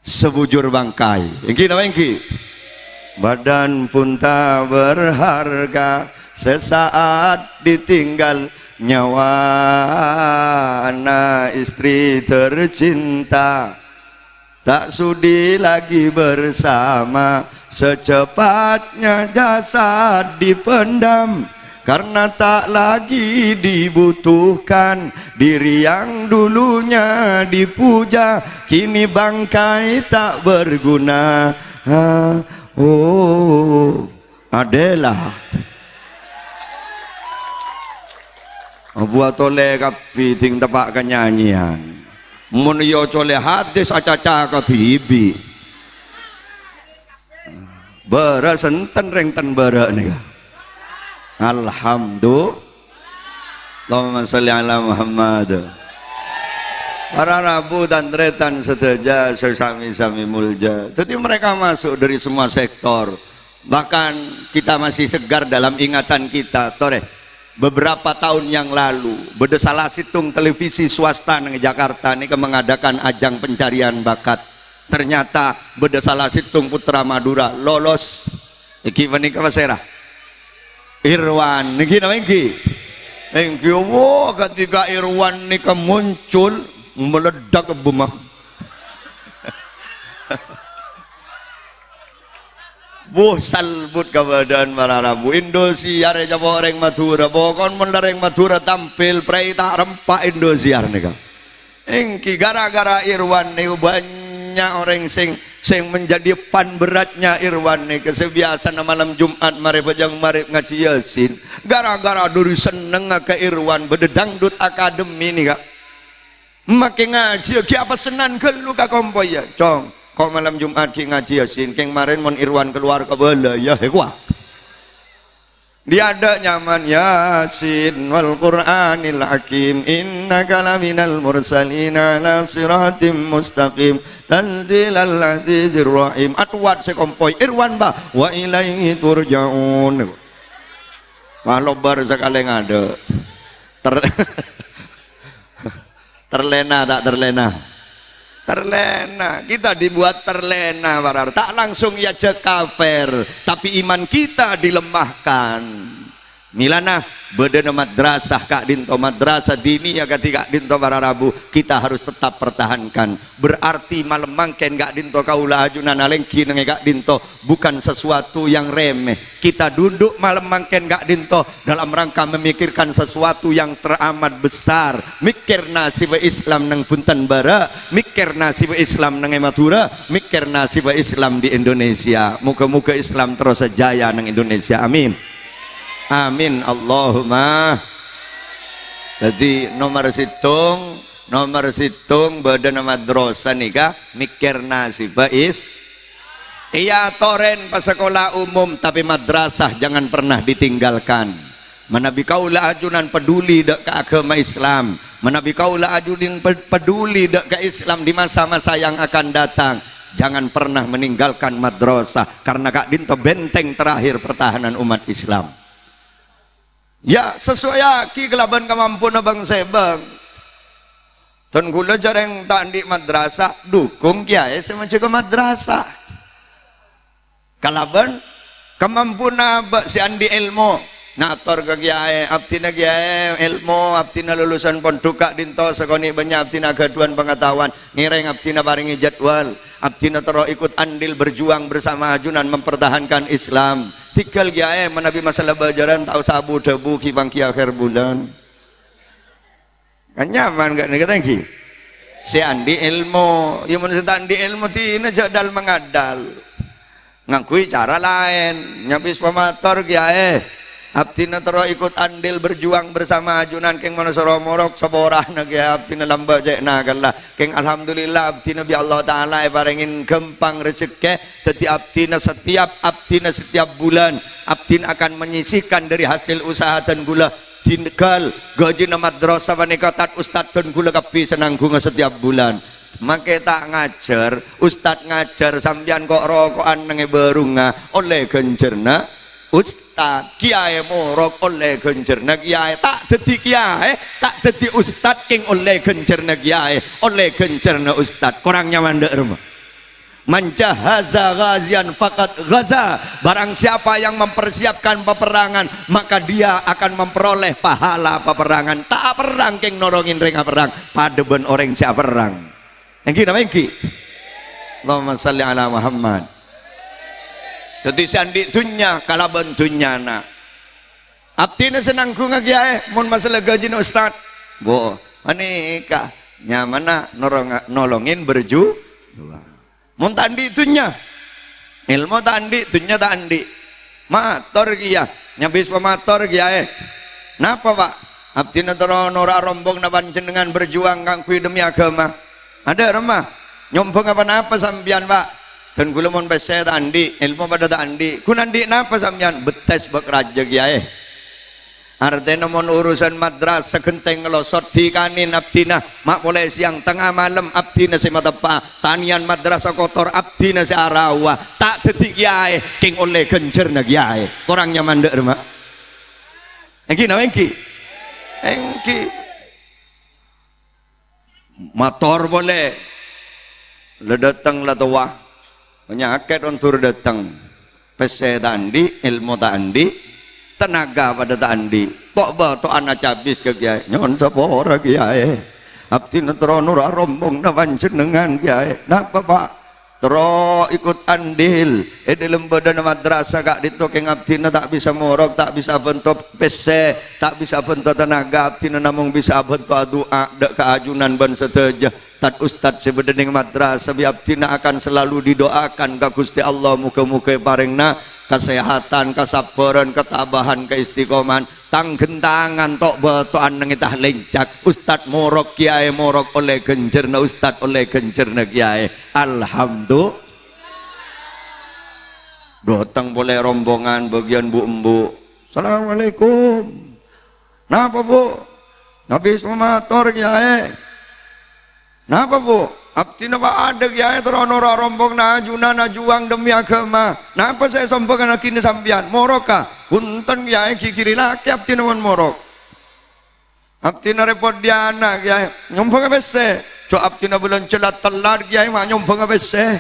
sebujur bangkai. Engki nama engki. Badan pun tak berharga, sesaat ditinggal nyawa anak istri tercinta. Tak sudi lagi bersama, secepatnya jasad dipendam. Karena tak lagi dibutuhkan, diri yang dulunya dipuja kini bangkai tak berguna. Adalah buat oleh kapi ting dapat kenyanyian mun yo cole hadis acaca ka tibi bara senten reng ten bara nih. Alhamdulillah, Allahumma sholli ala Muhammad. Para rabu dan tretan seteja sesami-sami mulja. Jadi mereka masuk dari semua sektor. Bahkan kita masih segar dalam ingatan kita. Tore, beberapa tahun yang lalu, beda salah situng televisi swasta di Jakarta ini mengadakan ajang pencarian bakat. Ternyata beda salah situng Putra Madura lolos. Iki menika pasera. Irwan niki namanya niki. Niki wo ketika Irwan nika muncul meledak ke bumah. Buh salbut kebadan para rabu Indosiar jabo orang Madura pokon mendareng Madura tampil prai tak rempak Indosiar nika. Engki gara-gara Irwan nih banyak orang sing menjadi fan beratnya Irwan nih kesebiasa malam Jumat mari pajang mari ngaji Yasin gara-gara duri seneng ke Irwan bededangdut akademi nih kak makin ngaji ki apa senan ke lu kak kompoy ya cong kok malam Jumat ki ngaji Yasin keng kemarin mon Irwan keluar ke bala ya hekwa dia ada nyaman Yasin wal Qur'anil Hakim innaka laminal mursalina ala siratim mustaqim tanzilal azizir rahim atwat sekompoy Irwan ba wa ilaihi turja'un malobar sekali ngade terlena tak terlena kita dibuat terlena warar tak langsung ya kafir tapi iman kita dilemahkan milana bedana madrasah kak dinto madrasah dini ya ketika dinto para rabu kita harus tetap pertahankan berarti malam mangken gak dinto kaula ajunan alengki nenge gak dinto bukan sesuatu yang remeh kita duduk malam mangken gak dinto dalam rangka memikirkan sesuatu yang teramat besar mikir nasib Islam nang punten bara mikir nasib Islam nang Madura mikir nasib Islam di Indonesia muka-muka Islam terus jaya nang Indonesia amin. Amin Allahumma. Jadi nomor situng badan madrasah nikah mikir nasib is iya toren pas sekolah umum tapi madrasah jangan pernah ditinggalkan menabi kaula ajunan peduli dek ke agama Islam menabi kaula ajunin peduli dek ke Islam di masa-masa yang akan datang jangan pernah meninggalkan madrasah karena kak dinto benteng terakhir pertahanan umat Islam. Ya sesuai ki kelaban kemampuan abang sebang ton gula jarang tak di madrasah dukung kiai semacam ke madrasah kalaban kemampuan abang si andi ilmu ngator ke kiai abtina kiai ilmu abtina lulusan ponduka dinto sekoni banyak abtina gaduan pengetahuan ngireng abtina paringi jadwal abtina tero ikut andil berjuang bersama ajunan mempertahankan Islam tinggal kiai menabi masalah bajaran tahu sabu debu kibang ki akhir bulan kan nyaman gak nih katanya si andi ilmu yang menurut andi ilmu tina jadal mengadal ngakui cara lain nyabis pemator kiai abtina tero ikut andil berjuang bersama ajunan keng mana soromorok seborah nage abtina lamba jekna kala keng alhamdulillah abtina bi Allah taala parengin gempang rezeki teti abtina setiap bulan abtina akan menyisihkan dari hasil usaha dan gula tinggal gaji na madrasah panikatat ustad dan gula kapi senanggunga setiap bulan make tak ngajar ustad ngajar sambian kok rokokan nenge berunga oleh gencerna ustad kiai morok oleh gencerna kiai tak dadi kiai tak dadi ustad king oleh gencerna kiai oleh gencerna ustad kurang nyaman dek rumah Man jahaza ghazian faqad ghaza. Barang siapa yang mempersiapkan peperangan, maka dia akan memperoleh pahala peperangan. Tak perang keng nolongin ring perang, pada ben orang siap perang. Engki nama engki. Allahumma salli ala Muhammad. Jadi sandi dunya kala ben dunyana. Abdina senang ku ngagiae mun masalah gaji na ustad. Bo, manika nyamana nolongin berju. Mun tandi dunya. Ilmu tandi dunya tandi. Mator kia, nyabis pemator kiae. Napa Pak? Abdina terono ora rombong na panjenengan berjuang kang kuwi demi agama. Ada remah. Nyombong apa-apa sampean Pak? Dan kula mun bese tandi, ilmu pada tandi. Kunandi napa sampean? Betes bak raja kiae. Artinya mon urusan madrasah genteng ngelosot dikanin abdina mak mulai siang tengah malam abdina si matepa tanian madrasah kotor abdina si arawa tak detik kiai king oleh genjer na kiai korangnya mandek mak engki na engki motor boleh le datang la tua penyakit untuk datang pese tandi ilmu tandi tenaga pada tandi tok ba tok anak cabis ke kiai nyon sapa ora kiai abdi netrono ora rombong na panjenengan kiai napa Pak tro ikut andil dalam badan madrasah kak ditokeng abdi tak bisa morok tak bisa bentuk pese tak bisa bentuk tenaga abdi namung bisa bentuk doa dak keajunan ban seteja tat ustad sebedening madrasah bi abdi akan selalu didoakan ka Gusti Allah muga-muga paringna kesehatan, kesabaran, ketabahan, keistiqoman, tanggentangan tok betoan nengitah lencak. Ustad morok kiai morok oleh genjerna ustad oleh genjerna kiai. Alhamdulillah. Datang boleh rombongan bagian bu embu. Assalamualaikum. Napa Bu? Habis memator kiai. Napa Bu? Abdi napa ada kiai terono rombong najuna najuang demi agama. Napa saya sombongan kini sampean? Moroka. Punten kiai kiri laki abdi nawan morok. Abdi na repot dia anak kiai. Nyombong bese. Co abdi na bulan celat telar kiai mah nyombong bese.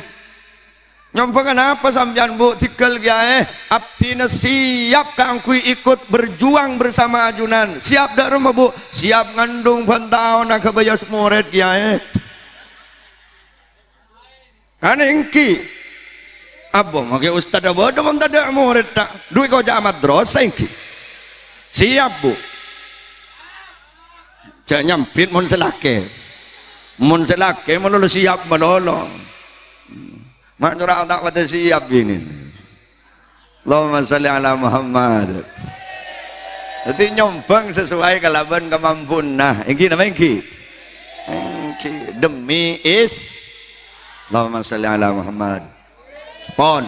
Nyombong apa sampean Bu? Tikal kiai. Abdi na siap kang kui ikut berjuang bersama ajunan. Siap dak rumah Bu? Siap ngandung pantau nak kebayas murid kiai. Kan engki abo make ustad abo do mun tada murid tak duit ko jamat madrasah engki siap Bu jak nyampit mun selake mun lolo siap melolo mak nyurah tak pada siap ini Allahumma salli ala Muhammad jadi nyombang sesuai kalaban kemampuan nah engki nama engki demi is Allahumma salli ala Muhammad. Pon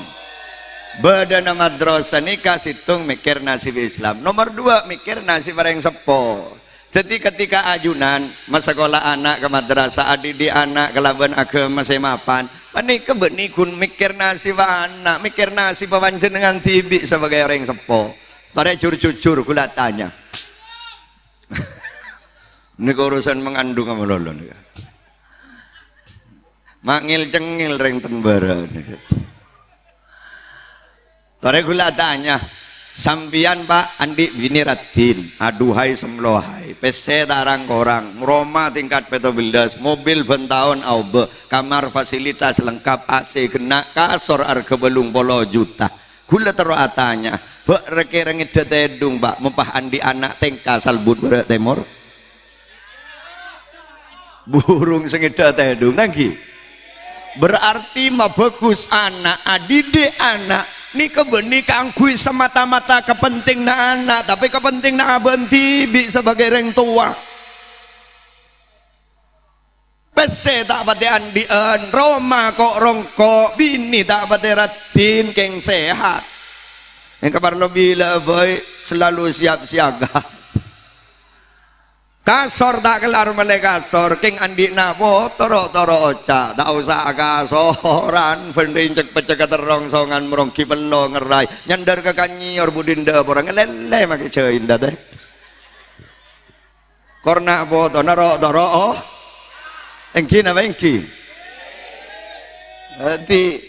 badan madrasah ni kasitung mikir nasib Islam. Nomor 2 mikir nasib orang sepo. Jadi ketika ajunan masakola anak ke madrasah adik anak kelaban agama semapan panik kebenikun mikir nasib anak mikir nasib panjenengan tibi sebagai orang sepo. Tare jujur kula tanya. Ini urusan mengandung sama lolon ya. Mangil cengil reng tenbara. Tore gula tanya, sampian Pak Andi bini Radin, aduhai semlohai, PC tarang korang, Roma tingkat petobildas, mobil bentahun aube, kamar fasilitas lengkap AC kena kasor harga belum polo juta. Gula terus tanya, Bek reke-rengit detedung Pak, mempah Andi anak tengka salbut berat temor. Burung sengida tedung lagi. Berarti mah bagus anak adide anak ni kebeni kangkui semata-mata kepenting na anak tapi kepenting na abang tibi sebagai orang tua pese tak pati andian Roma kok rongkok bini tak pati ratin keng sehat yang kabar lebih lebih selalu siap siaga kasor tak kelar melek kasor king andi napo toro oca tak usah kasoran vending cek pecek terong songan merongki pelo ngerai nyandar ke kanyior budinda orang lele makai cein dah teh korna po to naro toro engki na engki Jadi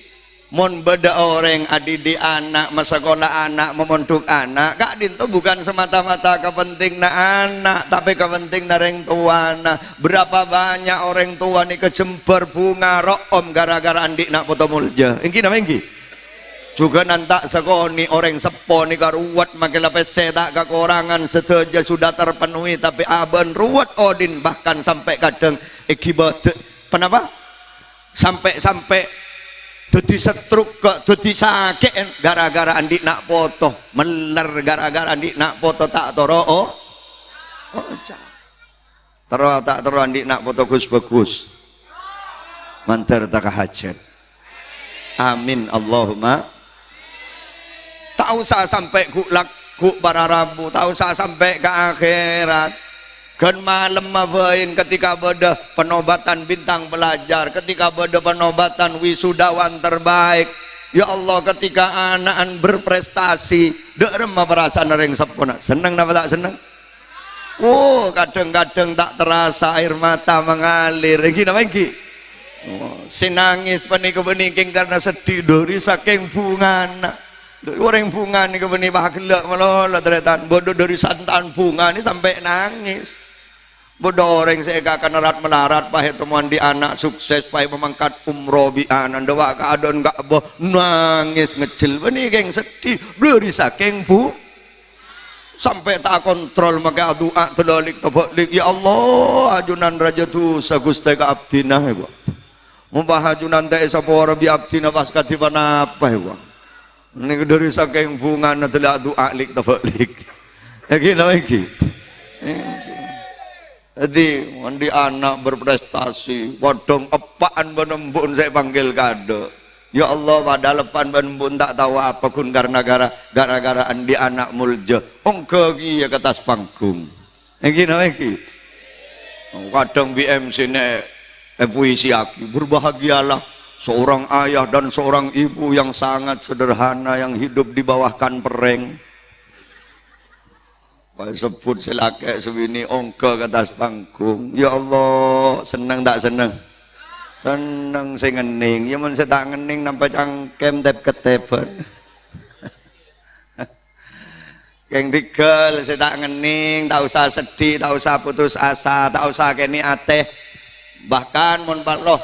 mon beda orang adidik anak, masakola anak, memondok anak, kak dinto bukan semata-mata kepenting na anak, tapi kepenting na orang tua. Berapa banyak orang tua nih kejembar bunga room gara-gara andik nak foto mulja. Ingki nama ingki. Juga nantak sekoni orang sepo nih karuat makin lapis tak kekurangan setuju sudah terpenuhi, tapi aben ruwet odin bahkan sampai kadang akibat kenapa? Sampai dadi stroke kok dadi sakit gara-gara andik nak foto meler gara-gara andik nak foto tak toro tak toro andik nak foto bagus mantar tak hajat amin Allahumma. Tak usah sampai ku para rabu, tak usah sampai ke akhirat. Kan malam mafain ketika beda penobatan bintang pelajar, ketika beda penobatan wisudawan terbaik. Ya Allah, ketika anak berprestasi, dek remah perasaan orang sepuna. Senang apa tak senang? Oh, kadang-kadang tak terasa air mata mengalir. Gini apa ini? Oh, sinangis penik-peniking karena sedih dari saking bunga anak. Orang bunga ni kebenih bahagia malah ternyata bodoh dari santan bunga ni sampai nangis. Bodoh orang saya akan erat melarat pahit temuan di anak sukses pahit memangkat umroh bi anak dewa keadaan gak boh nangis ngecil benih geng sedih dari saking bu sampai tak kontrol maka doa terdolik terbalik ya Allah ajunan raja tu saguste ke abdina ya gua membah ajunan tak esapora bi abdina pas katiban apa ya gua ini dari saking bunga nantilah doa lik terbalik lagi lagi. Jadi mandi anak berprestasi, wadong apaan benembun saya panggil kado. Ya Allah pada lepan benembun tak tahu apa kun gara-gara andi anak mulja. Ongke ya ke atas panggung. Iki lagi. Kadang BMC ne puisi aki berbahagialah seorang ayah dan seorang ibu yang sangat sederhana yang hidup di bawah kan pereng. Sebut selake sewini ongke ke atas panggung. Ya Allah, senang tak senang? Senang saya ngening. Ya man saya tak ngening nampak cangkem tep ketepan. Yang tigel saya tak ngening, tak usah sedih, tak usah putus asa, tak usah keni ateh. Bahkan mun parloh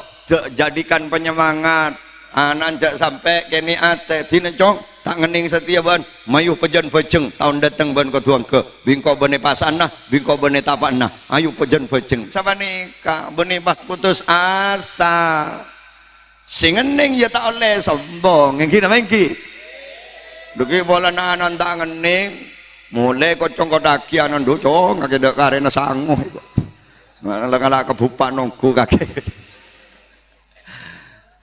jadikan penyemangat. Anak jak sampai keni ateh dinecong. Tak ngening setia ban mayu pejan peceng tahun datang ban ko tuang ke bingko bene pasanah bingko bene tapanah ayu pejan peceng sama nikah bene pas putus asa sing ngening ya tak oleh sombong ngki nama ngki duki bola nanan tak ngening mulai kocong kodaki anan docong kaki dek karena sanguh ngala kebupan nongku kaki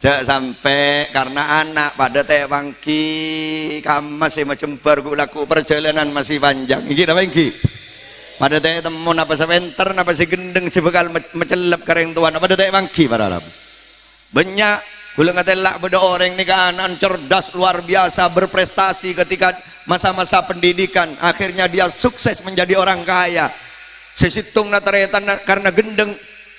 jak sampai karena anak pada teh bangki kamu masih macam laku perjalanan masih panjang ini apa ini pada teh temun apa sebentar apa si gendeng si bekal mecelap kareng tuan pada teh bangki para Arab banyak gula ngatelak pada orang ni kanan cerdas luar biasa berprestasi ketika masa-masa pendidikan akhirnya dia sukses menjadi orang kaya sesitung nateretan karena gendeng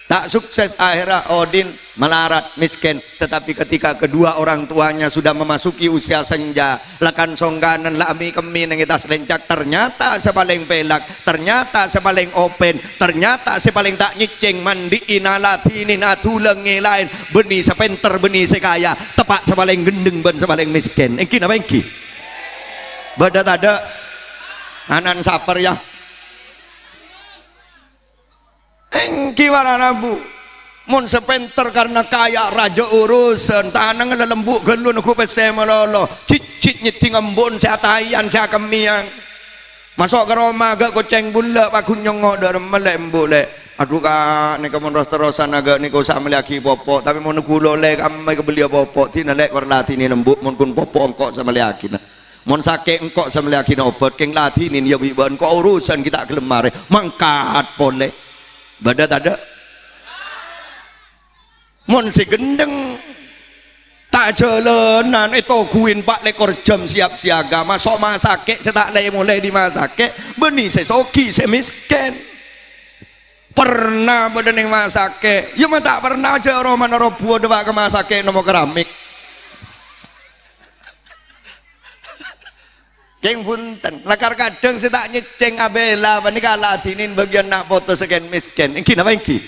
tak sukses akhirnya odin melarat miskin tetapi ketika kedua orang tuanya sudah memasuki usia senja lakan songganan lami kemi nengitas lencak ternyata sepaling pelak ternyata sepaling open ternyata sepaling tak nyicing mandi inalatini natulengi lain benih sepenter benih sekaya tepak sepaling gendeng ben sepaling miskin engki apa engki badat ada anan saper ya engki waranabu mun sepenter karena kaya raja urusan tanang lelembuk gelun aku pese melolo cicit nyeting embun saya tayan saya kemian masuk ke rumah agak koceng bula aku nyongok dari melembu le aduh kak ni kamu ros-terosan agak ni kau sama laki popok tapi mau nukulo le kami kebeli popok tina le warlati ni lembuk mun kun popok engkok sama laki na mun sakit engkok sama laki na obat keng lati ni ya wiban kau urusan kita kelemare mangkat pole badat ada mun si gendeng tak jalanan itu kuin 4 lekor jam siap siaga masuk masake saya tak mulai di masake benih saya soki saya miskin pernah bedeneng masake ya tak pernah aja roman robuo dewa ke masake nomor keramik Keng punten, lakar kadang saya tak nyeceng abela, panika ladinin bagian nak foto seken misken. Iki napa iki?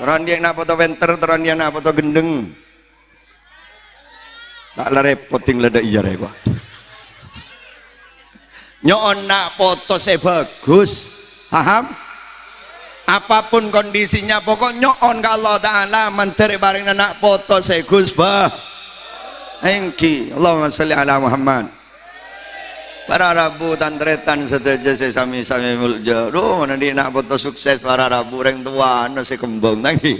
Teran dia nak foto venter, teran dia nak foto gendeng. Tak lah repot tinggal ada iya repot. Nyon nak foto saya bagus, paham? Apapun kondisinya, pokok nyon ke Allah Ta'ala menteri bareng nak foto saya gus bah. Engki, Allahumma salli ala Muhammad. Para Rabu tantretan seteja sami-sami mulja. Duh, nanti nak foto sukses para Rabu reng tua, no se kembang lagi.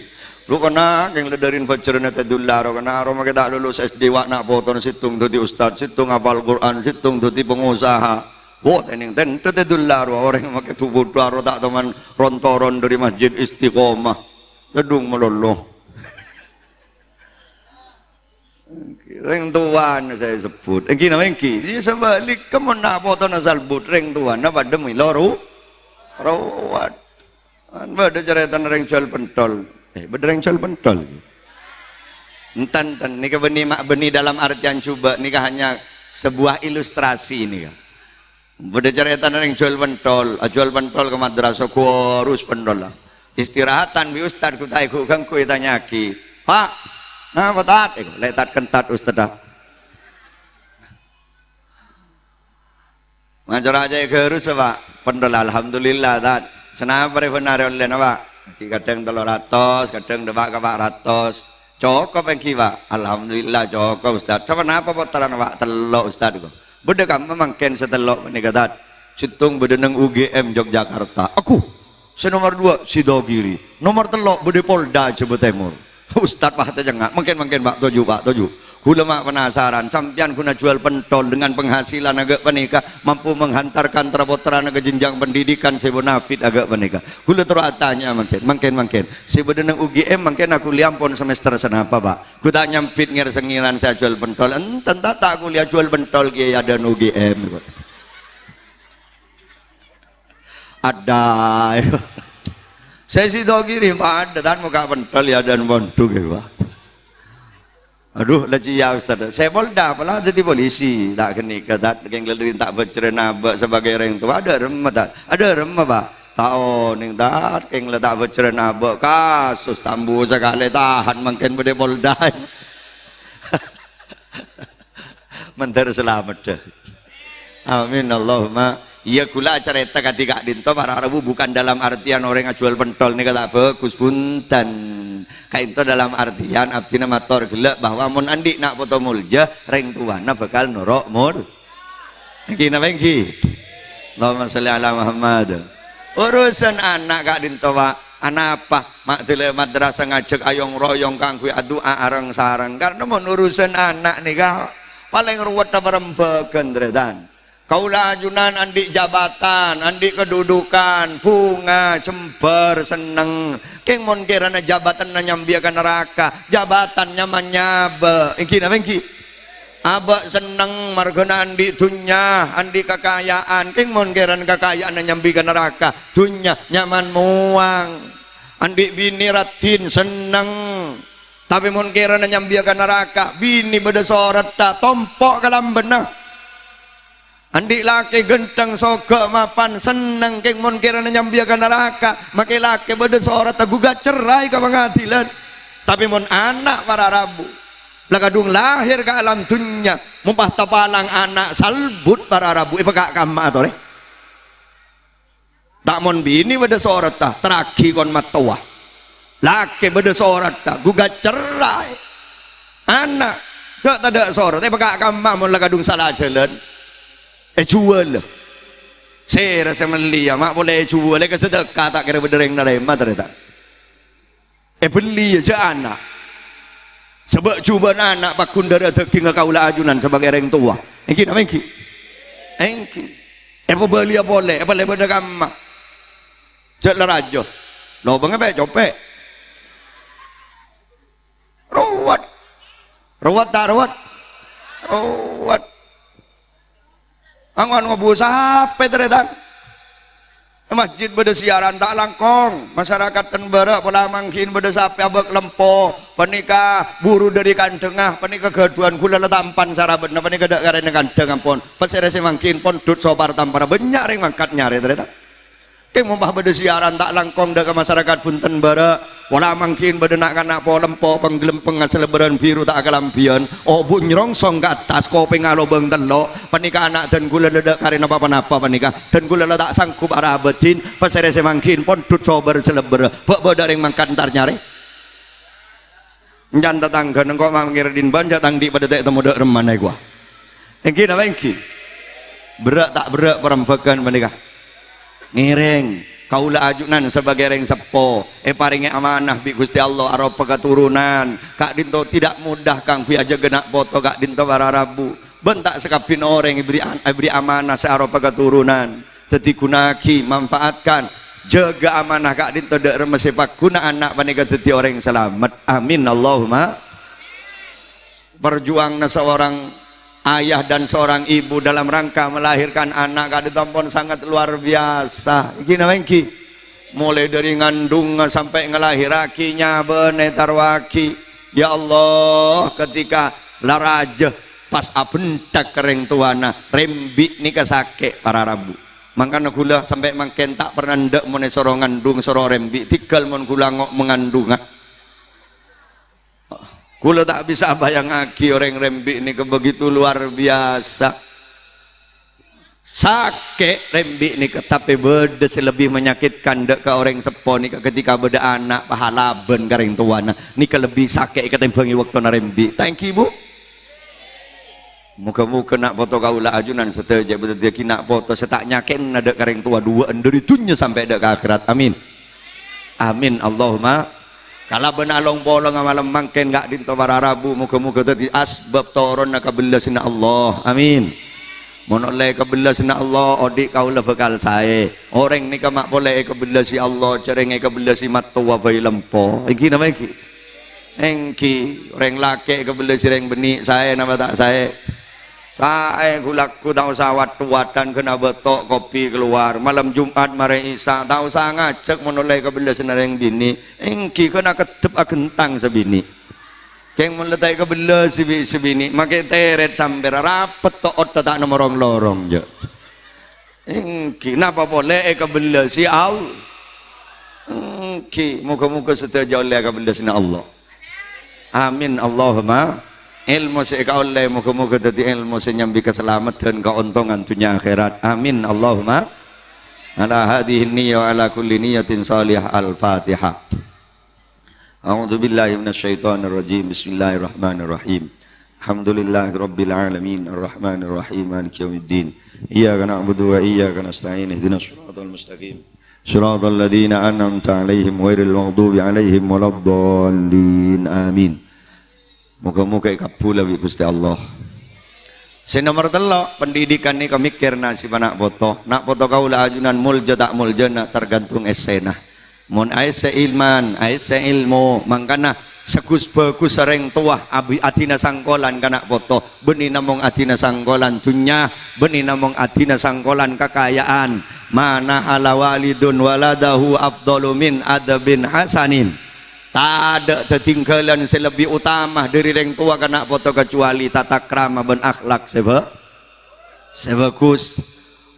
Lu kena yang ledarin fajaran eta dolar, kena aroma kita lulus SD wak nak foto situng dadi ustad, situng hafal Quran, situng dadi pengusaha. Wah, tening ten dolar orang make tubuh dolar tak teman rontoron dari Masjid Istiqomah. Gedung meloloh. Reng tuan saya sebut. Engki nama engki. Dia sebalik kamu nak foto nasal but reng tuan. Apa demi loru? Rawat. Beda ceretan reng jual pentol. Beda reng jual pentol. Entan nikah benih mak benih dalam artian coba nikah hanya sebuah ilustrasi nikah. Beda ceretan reng jual pentol. Jual pentol ke madrasah kurus pentol lah. Istirahatan bi ustad ku taiku kang ku tanyaki. Pak. Nah, betat, letat kentat ustadah. Ngajar aja kerus pak, pendol alhamdulillah tat. Senapa benar oleh napa? Kadang 300, kadang 400. Cukup engki pak, alhamdulillah cukup ustad. Sama napa potaran pak telok ustad kok. Beda kamu mangken setelok menika tat. Situng beda nang UGM Yogyakarta. Aku nomor 2 Sidogiri, nomor telok beda Polda Jawa Timur. Ustad pak jangan mungkin pak tujuh. Kula mak penasaran sampian kuna jual pentol dengan penghasilan agak penikah mampu menghantarkan terpotran ke jenjang pendidikan sebonafit agak penikah. Kula terus tanya mungkin sebenarnya UGM mungkin aku liampon semester senapa pak. Ku tak nyampit ngersengiran saya jual pentol. Enten tak aku lihat jual pentol kiai ada UGM. Ada. Saya si dogiri pak ada dan muka pentol ya dan bontuk ya pak. Aduh lagi ya ustad. Saya Polda pula jadi polisi tak kena ketat yang lelaki tak bercerita sebagai orang tua ada remah pak. Tahu nih tak yang tak bercerita kasus tambu sekali tahan mungkin pada Polda. Menteri selamat deh. Amin Allahumma. Iya kula cerita ketika dinto para Rabu bukan dalam artian orang yang jual pentol nih kata bagus punten. Kayak itu dalam artian abdi nama tor gelak bahwa mun andi nak foto mulja reng tuana bakal norok mul. Iki napa iki? Allahumma sholli ala Muhammad. Urusan anak kak dinto pak anak apa mak tele madrasah ngajak ayong royong kang kuwi adua areng sareng karena mun urusan anak nih kak paling ruwet merembagan dredan. Kaulah ajunan andik jabatan, andik kedudukan, bunga, cember, seneng. Keng mon kirana jabatan na nyambiakan neraka, jabatan nyamannya be. Engki napa engki? Aba seneng margana andik dunya, andik kekayaan. Keng mon kirana kekayaan na nyambiakan neraka, dunya nyaman muang. Andik bini ratin seneng. Tapi mon kirana nyambiakan neraka, bini beda sorat ta tompok kalam benah. Andik laki genteng soga mapan seneng keng mon kirana nyambiakan neraka make laki beda seorang gugat cerai ke pengadilan tapi mon anak para Rabu lakadung lahir ke alam dunya mumpah tapalang anak salbut para Rabu ipagak kama atau tak mon bini beda seorang teraki kon matawa laki beda seorang gugat cerai anak tak ada seorang ipagak kama mon lakadung salah jalan jual saya rasa melia mak boleh jual ke sedekah tak kira bedereng narema ternyata beli aja anak sebab cuba anak pakun dari rezeki ngakaula ajunan sebagai orang tua engki nama engki beli boleh boleh beda kamma cek larajo lo bang copek rawat angon ngobu sampai teretan Masjid beda siaran tak langkong, masyarakat tenbera pola mangkin beda sapi abek lempo, penikah buru dari kantengah, penikah keduan gula letampan sarabat, penikah dak karena kanteng ampun, peserese mangkin pon dut sobar tampara banyak yang mangkat nyari ternyata. Keng mumpah beda siaran tak langkong dak masyarakat pun tenbera, pola mangkin beda nak kanak po lempo penggelempeng selebaran biru tak kelampian, oh bunyrong song ke atas kopi ngalobeng telok, penikah anak dan gula ledak karena apa-apa penikah, dan gula ledak sangkup arabetin, peserese mangkin pon dut sobar selebar, beda yang mangkat ntar nyari. Njan tetangga nengko mangirdin ban jatang di pada tek temu dak remane gua. Engki napa engki? Berak tak berak perembakan menikah. Ngiring kaula ajunan sebagai reng sepo paringe amanah bi Gusti Allah aropa keturunan kak dinto tidak mudah kang pi aja genak foto kak dinto wararabu bentak sekapin orang beri amanah searopa keturunan teti gunaki manfaatkan jaga amanah kak dinto dek remesepak guna anak panika teti orang selamat amin Allahumma. Perjuangna seorang ayah dan seorang ibu dalam rangka melahirkan anak kak ditampon sangat luar biasa. Iki namanya mulai dari ngandung sampai ngelahirakinya benetarwaki. Ya Allah, ketika laraja pas abentak kering tuana rembi nikah sake para rabu. Makanya gula sampai mangken tak pernah ndak mone soro ngandung soro rembi tinggal mon gula ngok mengandung. Kula tak bisa bayang lagi orang rembi ini begitu luar biasa. Sakit rembi ini tapi beda lebih menyakitkan dek ke orang sepo nih ketika beda anak pahalaben kareng tuana nih lebih sakit ketimbangi waktu na rembi. Thank you bu. Muka-muka nak foto kaula ajunan seteja betul dia kena foto setak nyakin ada kareng tua dua dari dunia sampai dek ke akhirat. Amin. Amin Allahumma. Kalau benalong bolong malam mangken gak dinto para rabu muka-muka tadi asbab toron nak kebelasina Allah amin monoleh kebelasina Allah odik kaulah bekal saya orang ni kamak boleh kebelasi Allah cerenge kebelasi matu wabai lempo iki nama iki engki orang laki kebelasi orang benih saya nama tak saya gulaku tahu sawat tuatan kena betok kopi keluar malam Jumat mari Isa tahu sa ngajak menoleh kebelas nareng bini engki kena ketep agentang sebini keng meletai kebelas sebini make teret sambil rapet tok otak tak nomorong lorong je engki napa boleh kebelas si Allah engki muka-muka setuju oleh kebelasnya Allah amin Allahumma. Ilmu seika oleh muka-muka tadi ilmu senyambi keselamatan keuntungan dunia akhirat amin Allahumma ala hadhihi niyyah wa ala kulli niyyatin salihah al-fatihah a'udzu billahi minasyaitonir rajim bismillahirrahmanirrahim alhamdulillahi rabbil alamin arrahmanir rahim maliki yaumiddin iyyaka na'budu wa iyyaka nasta'in ihdinas siratal mustaqim siratal ladzina an'amta 'alaihim ghairil maghdubi 'alaihim waladdallin amin. Muka-muka ikapula bi Gusti Allah. Si nomor telok pendidikan ni kau mikir nasi nak foto kaula ajunan mulja tak mulja nak tergantung esena. Mon aise ilman aise ilmu mangkana segus bagus sereng tua abi atina sangkolan kana foto beni namong atina sangkolan dunya beni namong atina sangkolan kekayaan mana ala walidun waladahu afdalu min adabin hasanin. Tak ada tertinggalan selebih utama dari orang tua kena foto kecuali tata krama dan akhlak sebagus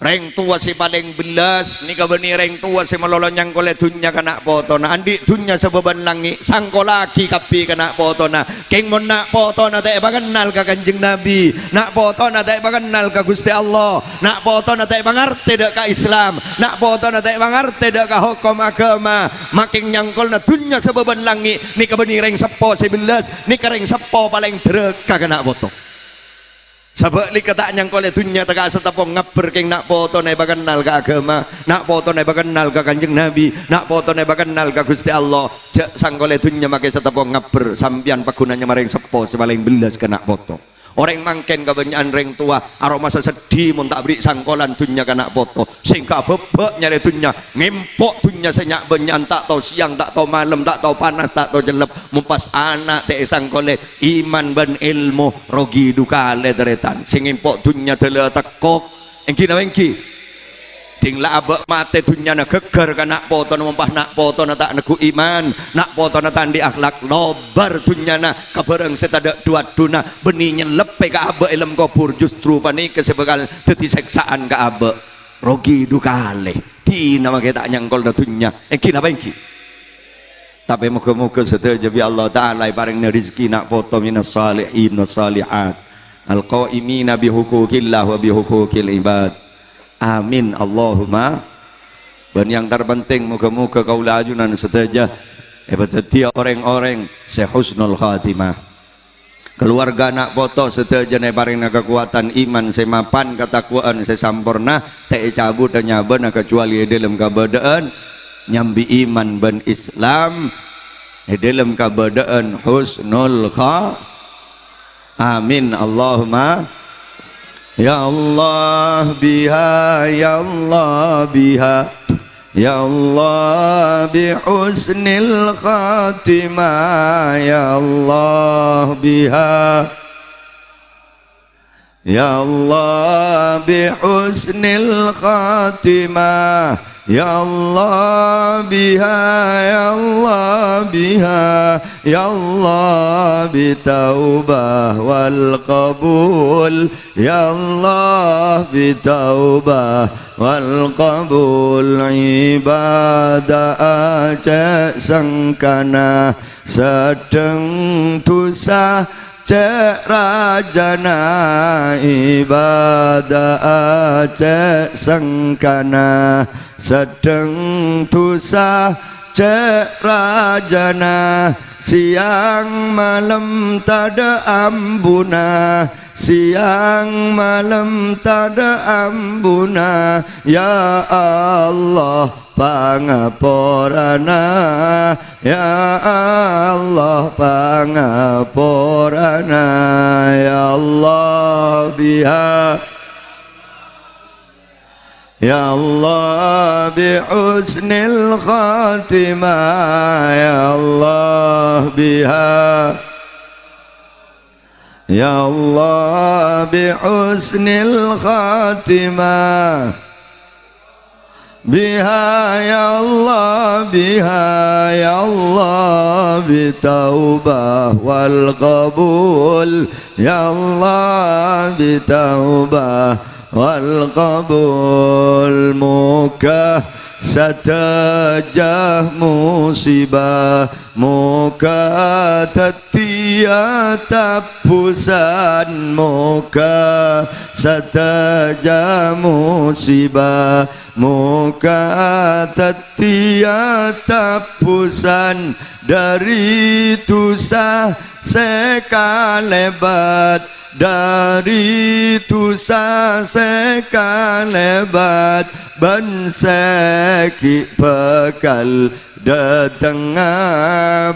reng tua si paling belas ni kabeni reng tua si melolonyang kole dunya kena foto na andi dunya sebeban langi sangkolaki kapi kena foto na keng mon nak foto na tak kenal ka Kanjeng Nabi nak foto na tak kenal ka Gusti Allah nak foto na tak mangarti dak ka Islam nak foto na tak mangarti dak ka hukum agama making nyangkol na dunya sebeban langi ni kabeni reng sepo si belas ni kareng sepo paling drek ka kena foto. Sebab li kata nyangkol dunya tega setepong ngaber keng nak foto na bakenal ka agama nak foto na bakenal ka Kanjeng Nabi nak foto na bakenal ka Gusti Allah cek sangkol dunya make setepong ngaber sampian pagunanya mareng sepo sepaling belas kena foto orang mangken kebanyakan reng tua aroma sedih mun tak beri sangkolan dunya kena foto sehingga bebek nyari dunya ngempok dunya senyak benyan tak tahu siang tak tahu malam tak tahu panas tak tahu jelep mumpas anak te sangkole iman ban ilmu rogi duka le deretan sing ngempok dunya tele tekok engki na engki eding lah abek mate dunya na geger kan nak foto mumpah nak foto na tak neku iman nak foto na tandi akhlak lobar dunya na kabareng setada dua duna benih nyelep ke abek ilm kubur justru panik kesebekal teti seksaan ke abek rogi dukale di nama kita nyangkol da dunya engki apa engki tapi muka-muka setuju bi Allah Ta'ala paring rezeki nak foto minas salihin was salihat al-qaimina bi hukukillah wa bi hukukil ibad amin Allahumma. Dan yang terpenting muka-muka kaulah ajunan setuju betul orang-orang sehusnul khatimah keluarga nak foto setuju ne paring kekuatan iman semapan ketakwaan sesampurna tak cabut dan nyabana kecuali dalam kabadaan nyambi iman ben Islam dalam kabadaan husnul khatimah amin Allahumma. Ya Allah biha ya Allah biha ya Allah bi husnil khatimah ya Allah biha ya Allah bi husnil khatimah ya Allah biha ya Allah biha ya Allah bi taubah wal qabul ya Allah bi taubah wal qabul ibadah cek sangkana sedeng dosa cek rajana ibadah cek sangkana sedeng dosa cek rajana siang malam tada ambuna siang malam tada ambuna ya Allah pangaporana ya Allah pangaporana ya Allah biha ya Allah bi husnil khatimah ya Allah biha ya Allah bi husnil khatimah biha ya Allah biha ya Allah bi taubah wal qabul ya Allah bi taubah wal qabul muka satajah musibah muka tatia tapusan muka satajah musibah muka tatia tapusan dari dosa sekalebat dari dosa sekalebat ban seki bekal datang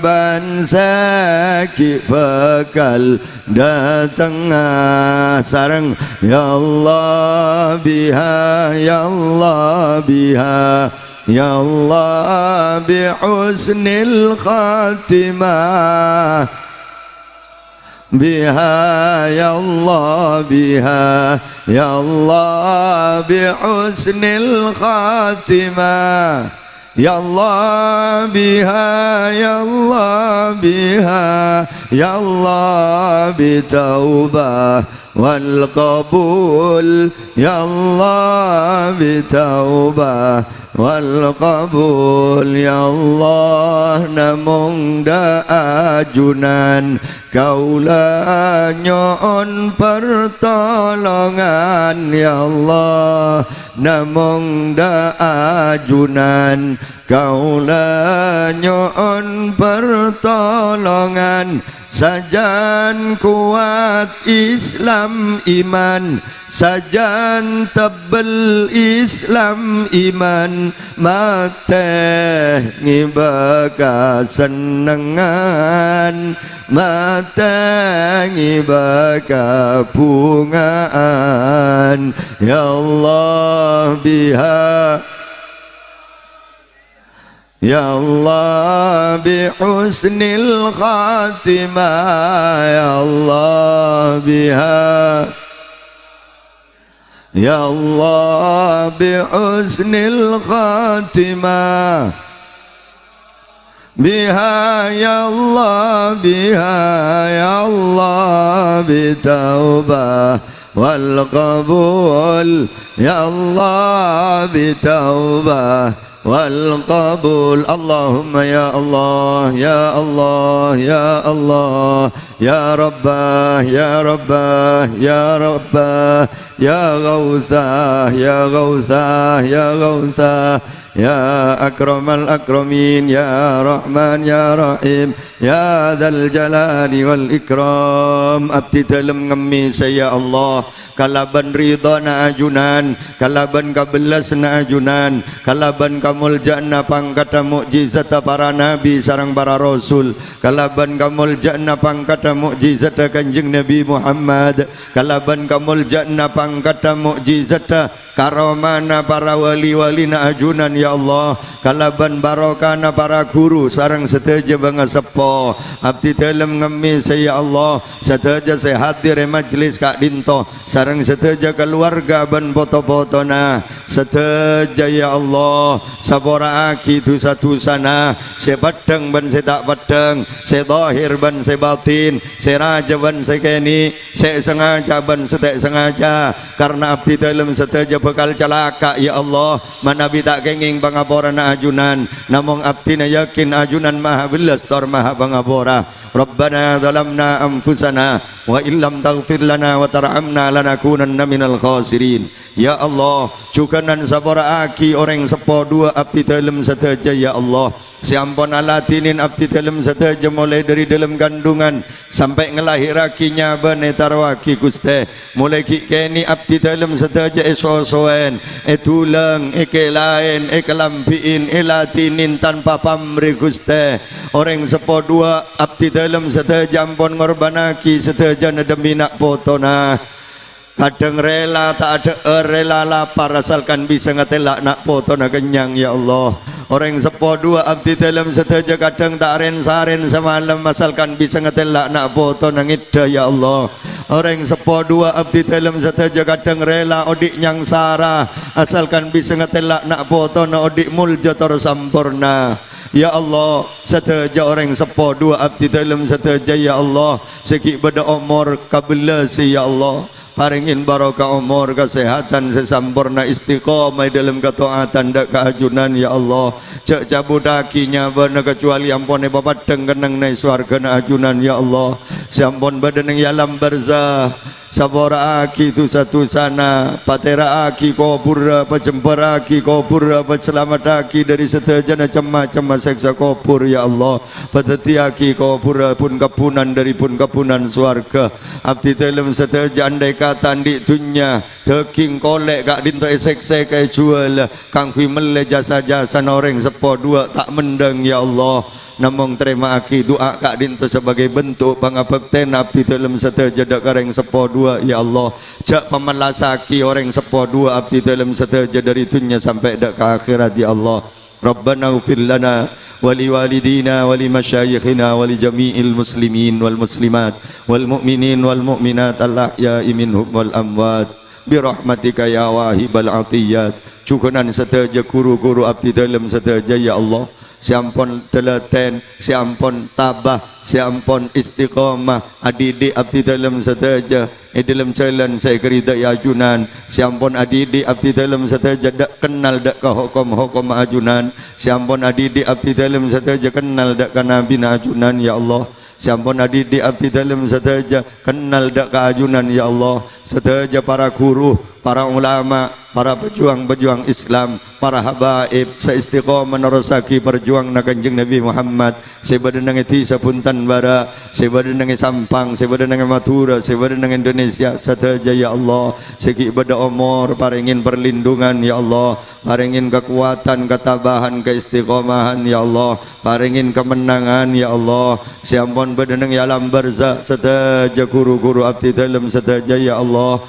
ban seki bekal datang sareng ya Allah biha ya Allah biha ya Allah bi husnil khatimah biha ya Allah biha ya Allah bi husnil khatimah ya Allah biha ya Allah biha ya Allah bi taubah wal qabul ya Allah bi taubah wal qabul ya Allah namung da ajunan kaula nyon pertolongan ya Allah namung da ajunan kaula nyon pertolongan sajan kuat Islam iman sajan tebel Islam iman mate ngibaka senengan mate ngibaka bungaan ya Allah biha ya Allah bi husnil khatimah ya Allah biha Ya Allah bi husnil khatimah biha ya Allah biha ya Allah bitaubah wal qabul ya Allah bitaubah wal qabul Allahumma ya Allah ya Allah ya Allah ya Rabbah ya Rabbah ya Rabbah ya Gauthah ya Gauthah ya Gauthah ya akramal akramin ya Rahman ya Rahim ya Dzal Jalali wal Ikram. Abdi dalam ngemis ya Allah kalaban ridha na ajunan kalaban kabelas na ajunan kalaban kamul jannah pangkata mukjizat para nabi sareng para rasul kalaban kamul jannah pangkata mukjizat kanjeng Nabi Muhammad kalaban kamul jannah pangkata mukjizat karamana para wali-wali na ajunan ya Allah kalaban barokana para guru sareng sedaja bangga sepo abdi dalam ngemis ya Allah sedaja sehat di majlis Kak Dinto sareng sedaja keluarga ban foto-fotona sedaja ya Allah sabora aki dosa-dosana se pedeng ban se tak pedeng se zahir ban se batin se raja ban se keni se sengaja ban se tak sengaja karena abdi dalam sedaja bekal celaka ya Allah manabi tak kenging pangapora na ajunan namong abdi na yakin ajunan maha belas tor maha pangapora Rabbana zalamna anfusana wa illam taghfir lana wa tarhamna lanakunanna minal khasirin. Ya Allah, cukanan sabara aki orang sepo dua abdi dalam sedaja ya Allah. Siampun alatinin abdi dalam sedaja mulai dari dalam kandungan sampai ngelahirakinya benetarwaki Gusti. Mulai kini abdi dalam sedaja esosoen, tulang, lain, kelampiin, latinin tanpa pamri Gusti. Orang sepo dua abdi dalam sedaja ampun ngorbanaki sedaja demi nak potona. Kadang rela tak ada rela lapar asalkan bisa ngatela nak poto nak kenyang ya Allah. Orang sepo dua abdi dalam sedaja kadang tak ren-saren semalam asalkan bisa ngatela nak poto nak ida ya Allah. Orang sepo dua abdi dalam sedaja kadang rela odik nyang sara asalkan bisa ngatela nak poto nak odik mulja tor sampurna. Ya Allah, sedaja orang sepo dua abdi dalam sedaja ya Allah. Segi beda umur kabelasi ya Allah. Paringin barokah umur kesehatan sesampurna istiqomah dalam ketaatan dak keajunan ya Allah. Cek cabut dakinya bener kecuali ampun bapak dengeneng nai swarga na ajunan ya Allah. Sampun badan yang alam barzah sabora aki tu satu sana patera aki kubur pecempera aki kubur selamat aki dari sedaja macam-macam seksa kubur ya Allah. Pateti aki kubur pun kepunan dari pun kepunan swarga. Abdi dalam sedaja andai kata di dunia deking kolek gak dinto sekse kai jual kang kui mele jasa-jasa orang sepo dua tak mendeng ya Allah. Namong terima aki doa kak dinto sebagai bentuk pangabekten abdi dalam sedaja dak kareng sepo dua ya Allah. Jak pemalasaki orang sepo dua abdi dalam sedaja dari dunia sampai dak ke akhirat ya Allah. Rabbana ighfir lana wa liwalidina wa limasyayikhina wa li jami'il muslimin wal muslimat wal mu'minin wal mu'minat al ahya'i minhum wal amwat bi rahmatika ya wahibal atiyat. Cukunan sedaja guru-guru abdi dalam sedaja ya Allah. Siampun telaten, siampun tabah, siampun istiqamah adik-adik abdi dalam sedaja dalam jalan saya kerida ajunan. Siampun adik-adik abdi dalam sedaja dak kenal dak ke hukum-hukum ajunan. Siampun adik-adik abdi dalam sedaja kenal dak ke nabi ajunan ya Allah. Siampun adik-adik abdi dalam sedaja kenal dak ke ajunan ya Allah. Sedaja para guru, para ulama, para pejuang-pejuang Islam, para habaib seistiqomah nerusaki perjuang na Kanjeng Nabi Muhammad sebadan iti sapuntan bara sebadan Sampang sebadan Madura sebadan Indonesia sedaja ya Allah. Segi ibadah umur paringin perlindungan ya Allah, paringin kekuatan ketabahan keistiqomahan ya Allah, paringin kemenangan ya Allah. Siampun badan yang alam barzah sedaja guru-guru abdi dalam sedaja ya Allah.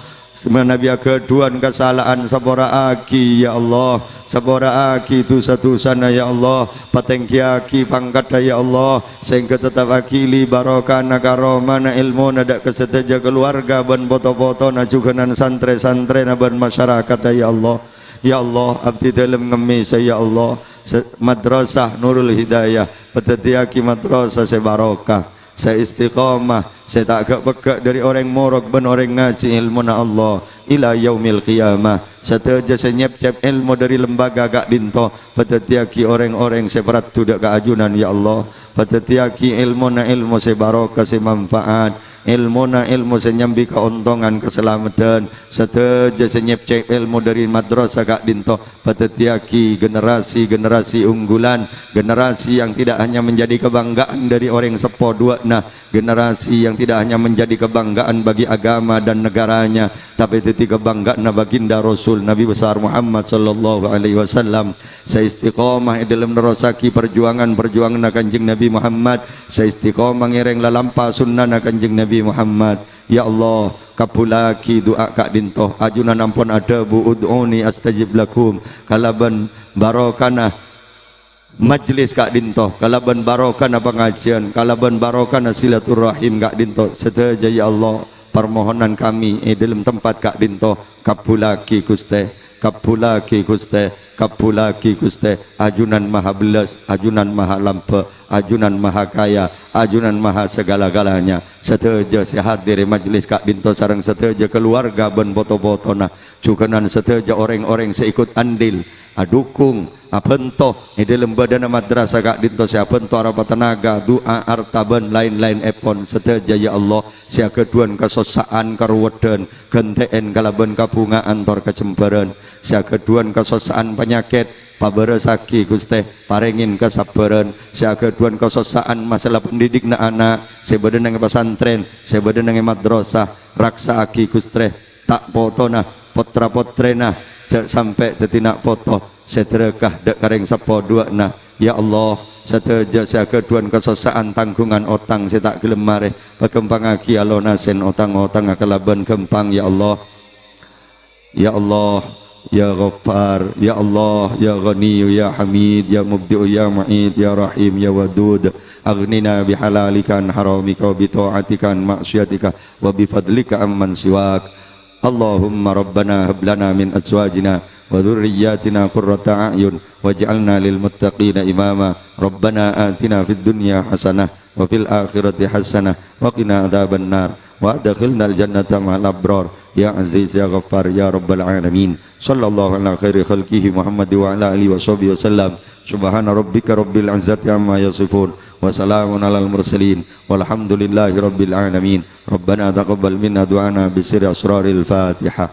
Nabi keduan kesalahan sabora aki ya Allah, sabora aki dosa-dosana ya Allah, patengki aki pangkat ya Allah, sehingga tetap akili barokana karomana ilmu nada keseteja keluarga ban foto-foto na juga nan santre-santre na ban masyarakat ya Allah. Ya Allah, abdi dalam ngemis ya Allah, madrasah Nurul Hidayah, petetiaki madrasah sebarokah, saya istiqamah, saya tak agak pekak dari orang morok ben orang ngaji ilmu na Allah ila yaumil qiyamah. Saya saya nyep-nyep ilmu dari lembaga gak dinto, petetiaki orang-orang seberat tidak ke ajunan ya Allah, petetiaki ilmu na ilmu sebarokah semanfaat, ilmu na ilmu senyambi keuntungan keselamatan. Seteja senyep-nyep ilmu dari madrasah gak dinto, petetiaki generasi unggulan, generasi yang tidak hanya menjadi kebanggaan dari orang sepo dua, nah generasi yang tidak hanya menjadi kebanggaan bagi agama dan negaranya, tapi titik kebanggaan baginda Rasul Nabi besar Muhammad sallallahu alaihi wasallam. Saya istiqamah dalam nerosaki perjuangan Kanjeng Nabi Muhammad, saya istiqamah ngereng lalampa sunnah Kanjeng Nabi Muhammad. Ya Allah, kapulaki doa kak dintoh, ajunan ampun ada bu ud'uni astajib lakum, kalaban barokana majlis kak dintoh, kalaban barokana pengajian, kalaban barokana silaturahim kak dintoh. Seteja ya Allah, permohonan kami dalam tempat kak dintoh, kapulaki Gusti, kapulaki Gusti, kapulaki Gusti, ajunan maha belas, ajunan maha lampa, ajunan maha kaya, ajunan maha segala-galanya. Seteja sehat dari majlis kak dinto sarang seteja keluarga ben foto-foto nah cukanan seteja orang-orang seikut andil adukung apentoh dalam badan madrasah kak dinto siapentoh arapa tenaga doa artaban lain-lain epon. Seteja ya Allah, sia keduan kesosaan karuweden genteen kalaban kabungaan tor kecembaran, sia keduan kesosaan penyakit paberesaki Gusti parengin kesabaran, sia keduan kesosaan masalah pendidik na anak sebeden nang pesantren, sebeden nang madrasah raksa aki Gusti tak potona potra potrena sampai tetinak poto sedekah dek kareng sepo dua nah. Ya Allah, seteja sia keduan kesosaan tanggungan otang saya tak gelem mareh pakempang aki alonasen otang-otang akalaban kempang ya Allah. Ya Allah, Ya Ghaffar, Ya Allah, Ya Ghani, Ya Hamid, Ya Mubdi'u, Ya Mu'id, Ya Rahim, Ya Wadud, aghnina bihalalika an haramika wa bita'atika an ma'syiatika wa bifadlika amman siwak. Allahumma Rabbana hab lana min azwajina wa dhurriyyatina qurrata a'yun waj'alna lil muttaqina imama. Rabbana atina fid dunya hasanah wa fil akhirati hasanah wa qina adzaban nar wa adkhilnal jannata ma'al abrar ya aziz ya ghaffar ya rabbal alamin. Sallallahu ala khairi khalqihi Muhammad wa ala alihi wa sahbihi wasallam. Subhana rabbika rabbil izzati amma yasifun wa salamun alal mursalin walhamdulillahi rabbil alamin. Rabbana taqabbal minna du'ana bisirri asraril Fatihah.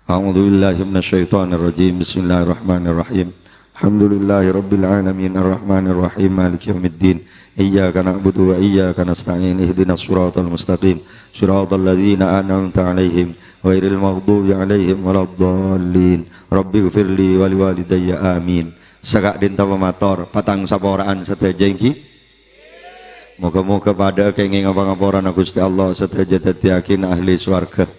A'udzu billahi minasyaitonir rajim. Bismillahirrahmanirrahim. Alhamdulillahi rabbil alamin arrahmanir rahim maliki yaumiddin. Iyyaka na'budu wa iyyaka nasta'in ihdinas siratal mustaqim siratal ladzina an'amta 'alaihim ghairil maghdubi 'alaihim waladdallin. Rabbighfirli wa liwalidayya amin. Sagak dinta pemator patang saporaan seteja iki. Moga-moga pada kenging ngapa-ngaporan Gusti Allah seteja dadi yakin ahli swarga.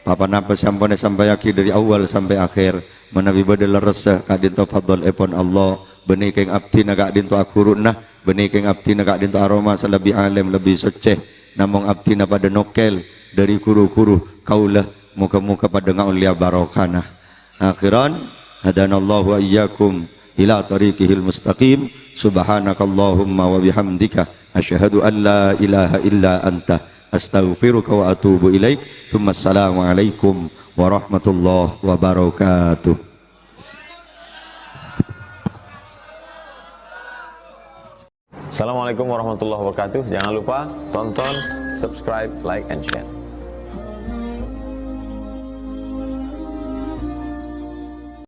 Papan apa sampune sampai yakin dari awal sampai akhir menawi badal resah kadinto fadl epon Allah benih keng abdi naga dinto akurunah benih keng abdi naga dinto aroma lebih alim lebih suci namong abdi na pada nokel dari kuru-kuru kaulah muka-muka pada ngaulia barokana akhiran hadanallahu wa iyyakum ila tariqihil mustaqim. Subhanakallahumma wa bihamdika asyhadu an la ilaha illa anta astaghfiruka wa atubu ilaik. Tsumma assalamu alaikum warahmatullahi wabarakatuh. Assalamualaikum warahmatullahi wabarakatuh. Jangan lupa tonton, subscribe, like, and share.